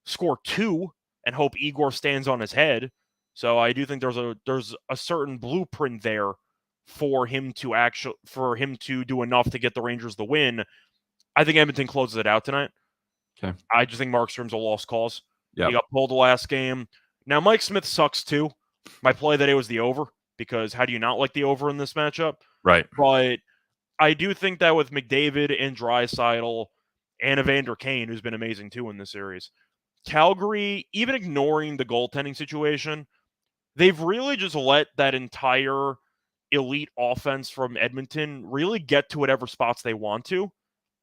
Speaker 2: score 2 and hope Igor stands on his head. So I do think there's a certain blueprint there for him to do enough to get the Rangers the win. I think Edmonton closes it out tonight.
Speaker 1: Okay.
Speaker 2: I just think Markstrom's a lost cause.
Speaker 1: Yep.
Speaker 2: He got pulled the last game. Now Mike Smith sucks too. My play today was the over because how do you not like the over in this matchup?
Speaker 1: Right.
Speaker 2: But I do think that with McDavid and Draisaitl and Evander Kane, who's been amazing too in this series, Calgary, even ignoring the goaltending situation, they've really just let that entire elite offense from Edmonton really get to whatever spots they want to.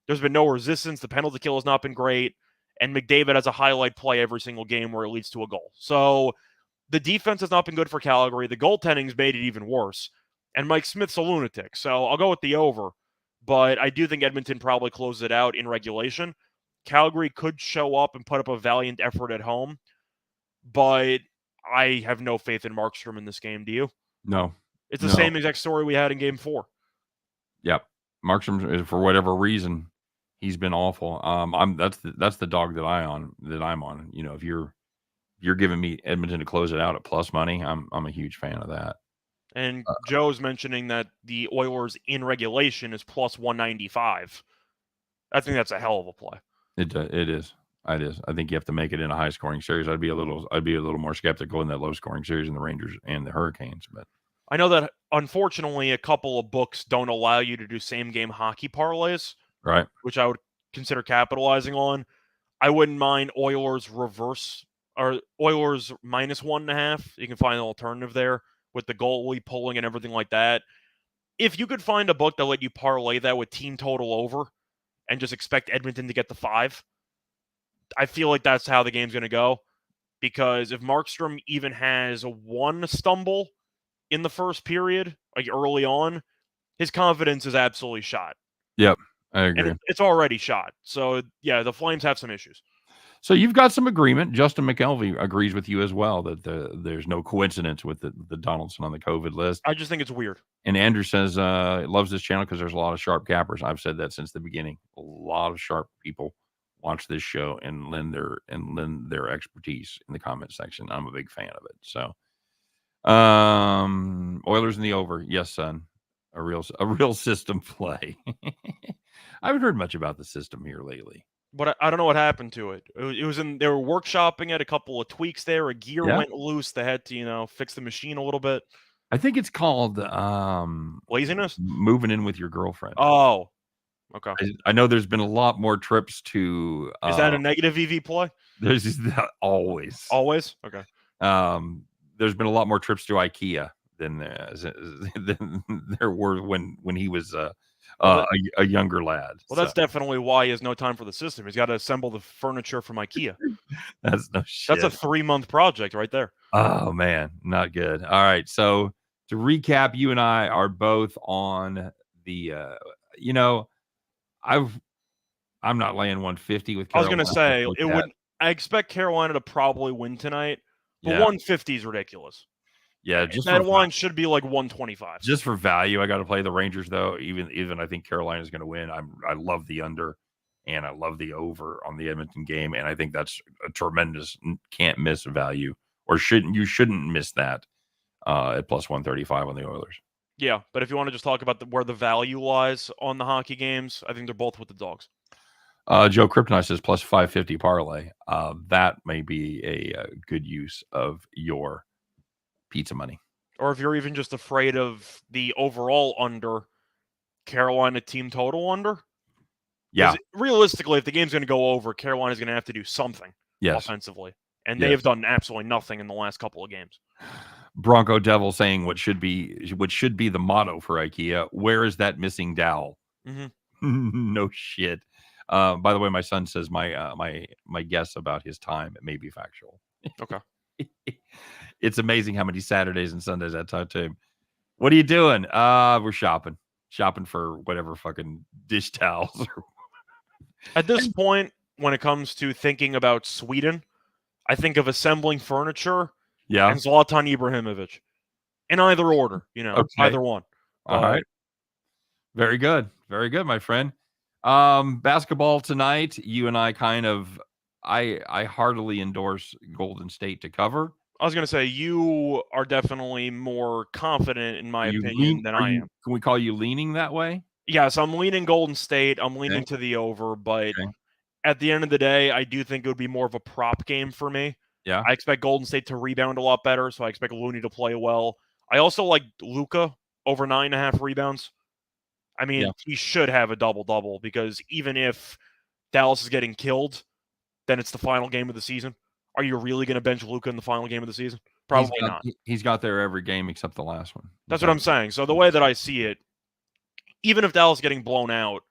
Speaker 2: There's been no resistance. The penalty kill has not been great. And McDavid has a highlight play every single game where it leads to a goal. So the defense has not been good for Calgary. The goaltending's made it even worse. And Mike Smith's a lunatic. So I'll go with the over. But I do think Edmonton probably closes it out in regulation. Calgary could show up and put up a valiant effort at home. But I have no faith in Markstrom in this game. Do you?
Speaker 1: No.
Speaker 2: It's the same exact story we had in Game 4.
Speaker 1: Yep. Markstrom, for whatever reason, he's been awful. That's the dog that I'm on. If you're giving me Edmonton to close it out at plus money, I'm a huge fan of that.
Speaker 2: And Joe's mentioning that the Oilers in regulation is plus 195. I think that's a hell of a play.
Speaker 1: It is. It is. I think you have to make it in a high scoring series. I'd be a little more skeptical in that low scoring series in the Rangers and the Hurricanes, but
Speaker 2: I know that unfortunately a couple of books don't allow you to do same game hockey parlays,
Speaker 1: right?
Speaker 2: Which I would consider capitalizing on. I wouldn't mind Oilers reverse or Oilers minus 1.5. You can find an alternative there with the goalie pulling and everything like that. If you could find a book that let you parlay that with team total over and just expect Edmonton to get the 5, I feel like that's how the game's going to go. Because if Markstrom even has one stumble in the first period, like early on, his confidence is absolutely shot.
Speaker 1: Yep, I agree.
Speaker 2: And it's already shot. So, yeah, the Flames have some issues.
Speaker 1: So you've got some agreement. Justin McElvey agrees with you as well that there's no coincidence with the Donaldson on the COVID list.
Speaker 2: I just think it's weird.
Speaker 1: And Andrew says loves this channel because there's a lot of sharp cappers. I've said that since the beginning. A lot of sharp people watch this show and lend their expertise in the comment section. I'm a big fan of it. So, Oilers in the over, yes, son, a real system play. I haven't heard much about the system here lately.
Speaker 2: But I don't know what happened to it. It was they were workshopping it, a couple of tweaks there. A gear went loose. They had to, fix the machine a little bit.
Speaker 1: I think it's called
Speaker 2: Laziness?
Speaker 1: moving in with your girlfriend.
Speaker 2: Oh, okay.
Speaker 1: I know there's been a lot more trips to.
Speaker 2: Is that a negative EV play?
Speaker 1: There's always.
Speaker 2: Always? Okay.
Speaker 1: There's been a lot more trips to IKEA than there were when he was a younger lad.
Speaker 2: Well, that's definitely why he has no time for the system. He's got to assemble the furniture from IKEA.
Speaker 1: That's no shit.
Speaker 2: That's a 3-month project right there.
Speaker 1: Oh man, not good. All right, so to recap, you and I are both on the. I'm not laying 150 with Carolina.
Speaker 2: I was going to say it would. I expect Carolina to probably win tonight, but 150 is ridiculous.
Speaker 1: Yeah, just
Speaker 2: that line should be like 125.
Speaker 1: Just for value, I got to play the Rangers though. Even I think Carolina is going to win. I love the under, and I love the over on the Edmonton game, and I think that's a tremendous can't miss value, or you shouldn't miss that at plus 135 on the Oilers.
Speaker 2: Yeah, but if you want to just talk about where the value lies on the hockey games, I think they're both with the dogs.
Speaker 1: Joe Kryptonite says plus 550 parlay. That may be a good use of your pizza money.
Speaker 2: Or if you're even just afraid of the overall under, Carolina team total under.
Speaker 1: Yeah.
Speaker 2: Realistically, if the game's going to go over, Carolina's going to have to do something offensively. And they have done absolutely nothing in the last couple of games.
Speaker 1: Bronco Devil saying what should be the motto for IKEA. Where is that missing dowel? Mm-hmm. No shit. By the way, my son says my guess about his time, it may be factual.
Speaker 2: Okay.
Speaker 1: It's amazing how many Saturdays and Sundays I talk to him. What are you doing? We're shopping for whatever fucking dish towels.
Speaker 2: At this point, when it comes to thinking about Sweden, I think of assembling furniture and Zlatan Ibrahimovic. In either order, either one.
Speaker 1: All right. Very good. Very good, my friend. Basketball tonight, you and I I heartily endorse Golden State to cover.
Speaker 2: I was going to say, you are definitely more confident, in my opinion, than I am.
Speaker 1: Can we call you leaning that way?
Speaker 2: Yes, I'm leaning Golden State. I'm leaning to the over, but at the end of the day, I do think it would be more of a prop game for me.
Speaker 1: Yeah.
Speaker 2: I expect Golden State to rebound a lot better, so I expect Looney to play well. I also like Luka over 9.5 rebounds. I mean, he should have a double-double, because even if Dallas is getting killed, then it's the final game of the season. Are you really going to bench Luka in the final game of the season? Probably not.
Speaker 1: He's got there every game except the last one.
Speaker 2: That's what I'm saying. So the way that I see it, even if Dallas is getting blown out,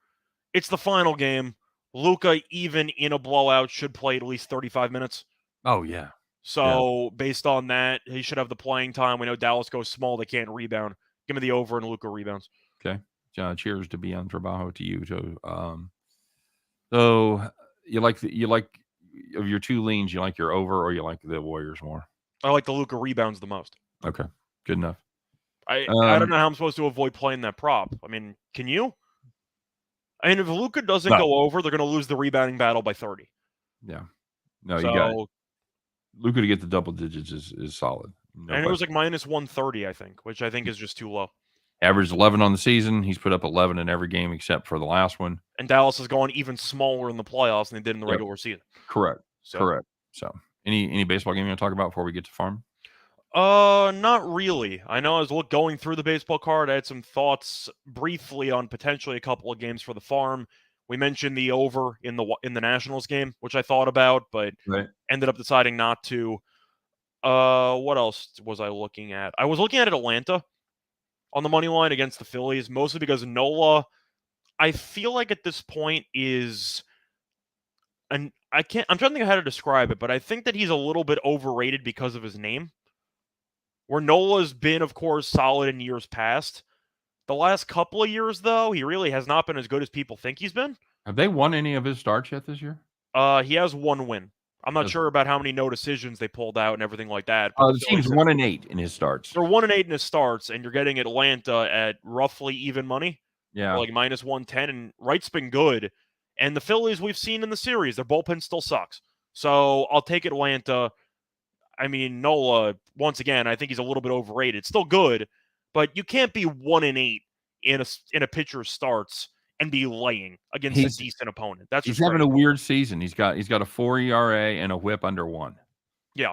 Speaker 2: it's the final game. Luka, even in a blowout, should play at least 35 minutes.
Speaker 1: Oh, yeah.
Speaker 2: So based on that, he should have the playing time. We know Dallas goes small. They can't rebound. Give me the over and Luka rebounds.
Speaker 1: Okay. Cheers to Beyond Trabajo to you. So you like of your two leans, you like your over or you like the Warriors more?
Speaker 2: I like the Luka rebounds the most.
Speaker 1: Okay. Good enough.
Speaker 2: I don't know how I'm supposed to avoid playing that prop. I mean, can you? I mean, if Luka doesn't go over, they're going to lose the rebounding battle by 30.
Speaker 1: Yeah. No, you got it. Luka to get the double digits is solid.
Speaker 2: And it was like minus 130, I think, which I think is just too low.
Speaker 1: Averaged 11 on the season. He's put up 11 in every game except for the last one.
Speaker 2: And Dallas has gone even smaller in the playoffs than they did in the regular season.
Speaker 1: Correct. Correct. So, any baseball game you want to talk about before we get to farm?
Speaker 2: Not really. I know I was going through the baseball card. I had some thoughts briefly on potentially a couple of games for the farm. We mentioned the over in the Nationals game, which I thought about, but ended up deciding not to. What else was I looking at? I was looking at Atlanta on the money line against the Phillies, mostly because Nola, I feel like at this point is, and I'm trying to think of how to describe it, but I think that he's a little bit overrated because of his name. Where Nola's been, of course, solid in years past. The last couple of years, though, he really has not been as good as people think he's been.
Speaker 1: Have they won any of his starts yet this year?
Speaker 2: He has one win. I'm not sure about how many no decisions they pulled out and everything like that.
Speaker 1: The team's 1-8 in his starts.
Speaker 2: They're 1-8 in his starts, and you're getting Atlanta at roughly even money.
Speaker 1: Yeah.
Speaker 2: Like minus 110, and Wright's been good. And the Phillies we've seen in the series, their bullpen still sucks. So I'll take Atlanta. I mean, Nola, once again, I think he's a little bit overrated. Still good, but you can't be 1-8 in a pitcher's starts and be laying against a decent opponent. That's
Speaker 1: he's
Speaker 2: just
Speaker 1: having
Speaker 2: crazy.
Speaker 1: a weird season. He's got a 4 ERA and a WHIP under 1.
Speaker 2: Yeah.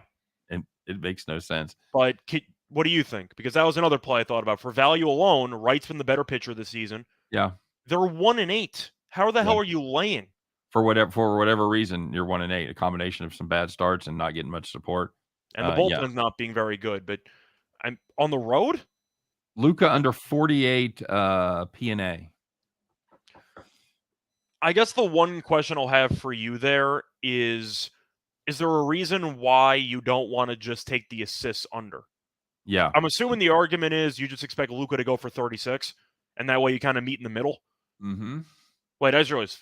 Speaker 1: And it makes no sense.
Speaker 2: But what do you think? Because that was another play I thought about. For value alone, Wright's been the better pitcher this season.
Speaker 1: Yeah.
Speaker 2: They're 1-8. How the hell are you laying?
Speaker 1: For whatever reason, you're 1-8. A combination of some bad starts and not getting much support.
Speaker 2: And the bullpen's not being very good. But I'm on the road?
Speaker 1: Luka under 48 PNA.
Speaker 2: I guess the one question I'll have for you there is there a reason why you don't want to just take the assists under?
Speaker 1: Yeah.
Speaker 2: I'm assuming the argument is you just expect Luka to go for 36, and that way you kind of meet in the middle.
Speaker 1: Mm-hmm.
Speaker 2: Wait, I just realized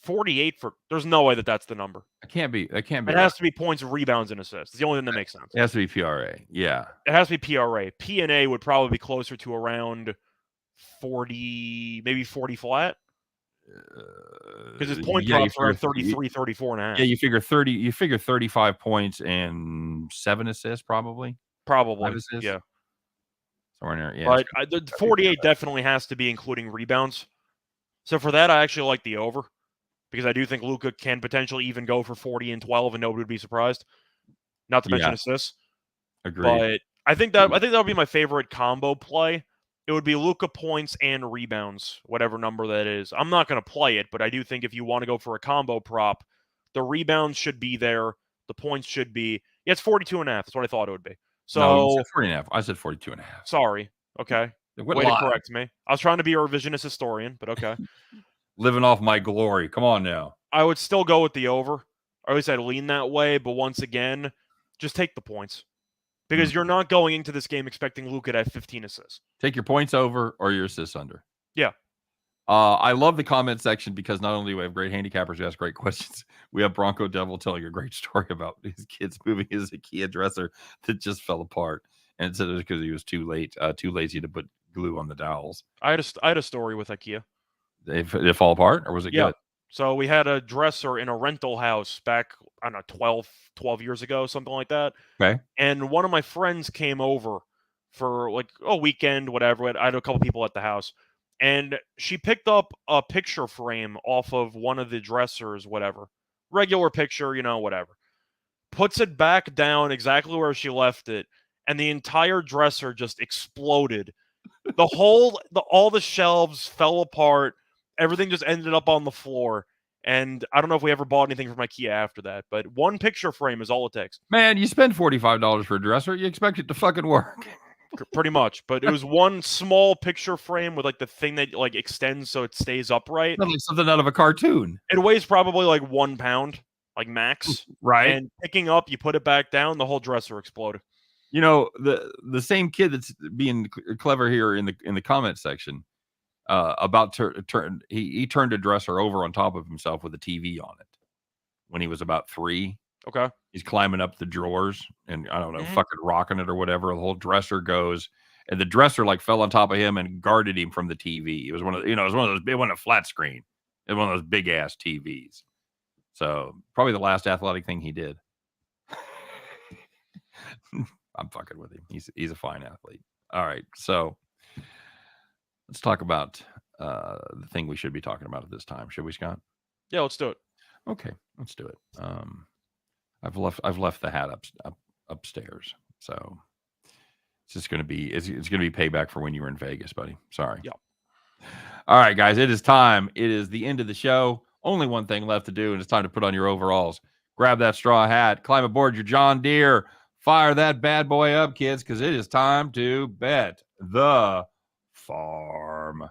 Speaker 2: 48 for. There's no way that's the number.
Speaker 1: It can't be. It
Speaker 2: has to be points, rebounds, and assists. It's the only thing that makes sense.
Speaker 1: It has to be PRA. Yeah.
Speaker 2: It has to be PRA. PNA would probably be closer to around 40, maybe 40 flat. Because his point drops around 33, 34 and a half.
Speaker 1: Yeah, you figure 30. You figure 35 points and 7 assists, probably.
Speaker 2: Assists? Yeah.
Speaker 1: Somewhere in there. Yeah.
Speaker 2: But the 48 definitely has to be including rebounds. So for that, I actually like the over, because I do think Luka can potentially even go for 40 and 12, and nobody would be surprised. Not to mention assists.
Speaker 1: Agreed.
Speaker 2: But I think that would be my favorite combo play. It would be Luka points and rebounds, whatever number that is. I'm not going to play it, but I do think if you want to go for a combo prop, the rebounds should be there. The points should be. Yeah, it's 42.5. That's what I thought it would be. So
Speaker 1: no, you said 40.5. I said 42.5.
Speaker 2: Sorry. Okay. Way to correct me. I was trying to be a revisionist historian, but okay.
Speaker 1: Living off my glory. Come on now.
Speaker 2: I would still go with the over. Or at least I'd lean that way. But once again, just take the points. Because you're not going into this game expecting Luka to have 15 assists.
Speaker 1: Take your points over or your assists under.
Speaker 2: Yeah.
Speaker 1: I love the comment section, because not only do we have great handicappers who ask great questions, we have Bronco Devil telling a great story about his kids moving his IKEA dresser that just fell apart. And it said it was because he was too lazy to put glue on the dowels.
Speaker 2: I had a story with IKEA.
Speaker 1: They fall apart, or was it good?
Speaker 2: So we had a dresser in a rental house back, I don't know, 12 years ago, something like that.
Speaker 1: Okay.
Speaker 2: And one of my friends came over for like a weekend, whatever. I had a couple people at the house. And she picked up a picture frame off of one of the dressers, whatever. Regular picture, whatever. Puts it back down exactly where she left it. And the entire dresser just exploded. All the shelves fell apart. Everything just ended up on the floor. And I don't know if we ever bought anything from IKEA after that, but one picture frame is all it takes.
Speaker 1: Man, you spend $45 for a dresser, you expect it to fucking work.
Speaker 2: Pretty much. But it was one small picture frame with like the thing that like extends so it stays upright.
Speaker 1: Like something out of a cartoon.
Speaker 2: It weighs probably like 1 pound, like max.
Speaker 1: Right.
Speaker 2: And picking up, you put it back down, the whole dresser exploded.
Speaker 1: The same kid that's being clever here in the comment section, he turned a dresser over on top of himself with a TV on it when he was about 3.
Speaker 2: Okay.
Speaker 1: He's climbing up the drawers and I don't know, fucking rocking it or whatever. The whole dresser goes, and the dresser like fell on top of him and guarded him from the TV. It was one of those. It wasn't a flat screen. It was one of those big ass TVs. So probably the last athletic thing he did. I'm fucking with him. He's a fine athlete. All right, so let's talk about the thing we should be talking about at this time. Should we, Scott?
Speaker 2: Yeah, let's do it.
Speaker 1: Okay, let's do it. I've left the hat upstairs, so it's just gonna be it's gonna be payback for when you were in Vegas, buddy. Sorry.
Speaker 2: Yeah.
Speaker 1: All right, guys, it is time. It is the end of the show. Only one thing left to do, and it's time to put on your overalls. Grab that straw hat, climb aboard your John Deere, fire that bad boy up, kids, because it is time to bet the farm.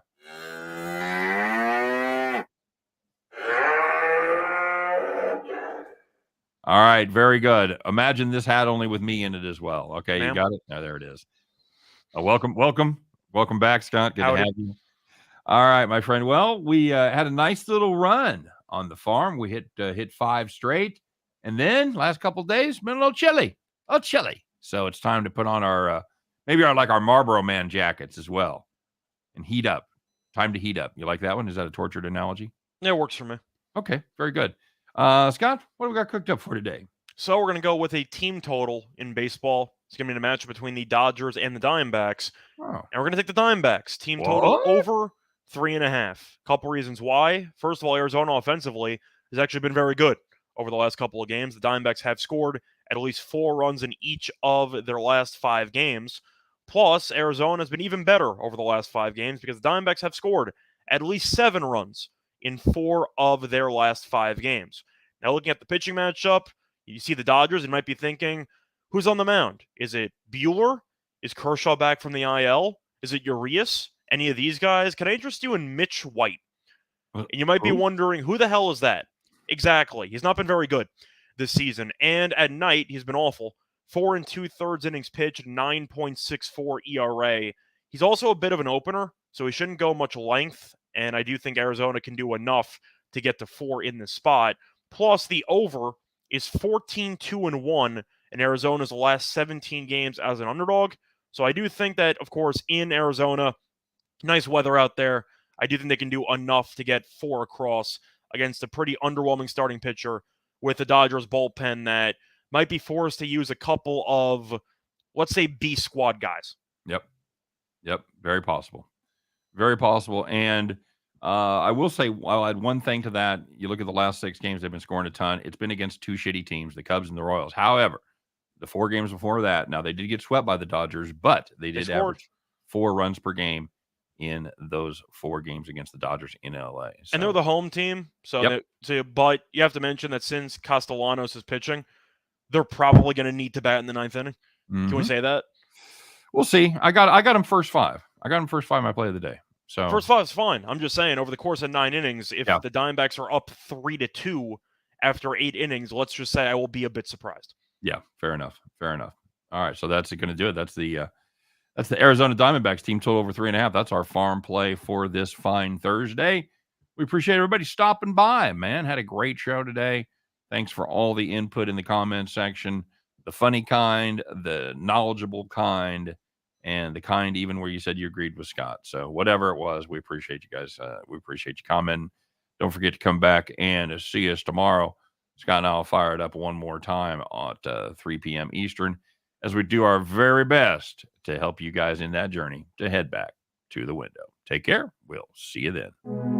Speaker 1: All right, very good. Imagine this hat only with me in it as well. Okay, you got it? No, there it is. Welcome back, Scott. Good to have you. All right, my friend. Well, we had a nice little run on the farm. We hit 5 straight, and then last couple of days been a little chilly. So it's time to put on our our Marlboro Man jackets as well, and heat up. Time to heat up. You like that one? Is that a tortured analogy?
Speaker 2: Yeah, it works for me.
Speaker 1: Okay, very good. Scott, what have we got cooked up for today?
Speaker 2: So we're going to go with a team total in baseball. It's going to be a match between the Dodgers and the Diamondbacks.
Speaker 1: Oh,
Speaker 2: And we're going to take the Diamondbacks. Team total
Speaker 1: what?
Speaker 2: over 3.5. Couple reasons why. First of all, Arizona offensively has actually been very good over the last couple of games. The Diamondbacks have scored at least 4 runs in each of their last 5 games. Plus, Arizona has been even better over the last 5 games because the Diamondbacks have scored at least 7 runs in 4 of their last 5 games. Now, looking at the pitching matchup, you see the Dodgers and might be thinking, who's on the mound? Is it Buehler? Is Kershaw back from the IL? Is it Urias? Any of these guys? Can I interest you in Mitch White? And you might be wondering, who the hell is that? Exactly. He's not been very good this season. And at night, he's been awful. 4 2/3 innings pitched, 9.64 ERA. He's also a bit of an opener, so he shouldn't go much length. And I do think Arizona can do enough to get to 4 in this spot. Plus, the over is 14-2-1 in Arizona's last 17 games as an underdog. So I do think that, of course, in Arizona, nice weather out there. I do think they can do enough to get 4 across against a pretty underwhelming starting pitcher with the Dodgers bullpen that might be forced to use a couple of, let's say, B squad guys.
Speaker 1: Yep. Very possible. Very possible. And I will say, I'll add one thing to that. You look at the last 6 games, they've been scoring a ton. It's been against 2 shitty teams, the Cubs and the Royals. However, the 4 games before that, now they did get swept by the Dodgers, but they did average 4 runs per game in those 4 games against the Dodgers in LA. So,
Speaker 2: and they're the home team. So, but you have to mention that since Castellanos is pitching, they're probably going to need to bat in the 9th inning. Can we say that?
Speaker 1: We'll see. I got him first 5. I got him first 5 in my play of the day. So
Speaker 2: first 5 is fine. I'm just saying, over the course of 9 innings, if the Diamondbacks are up 3-2 after 8 innings, let's just say I will be a bit surprised.
Speaker 1: Yeah, fair enough. All right, so that's going to do it. That's the Arizona Diamondbacks team total over 3.5. That's our farm play for this fine Thursday. We appreciate everybody stopping by, man. Had a great show today. Thanks for all the input in the comment section. The funny kind, the knowledgeable kind, and the kind even where you said you agreed with Scott. So whatever it was, we appreciate you guys. We appreciate you commenting. Don't forget to come back and see us tomorrow. Scott and I will fire it up one more time at 3 p.m. Eastern as we do our very best to help you guys in that journey to head back to the window. Take care. We'll see you then.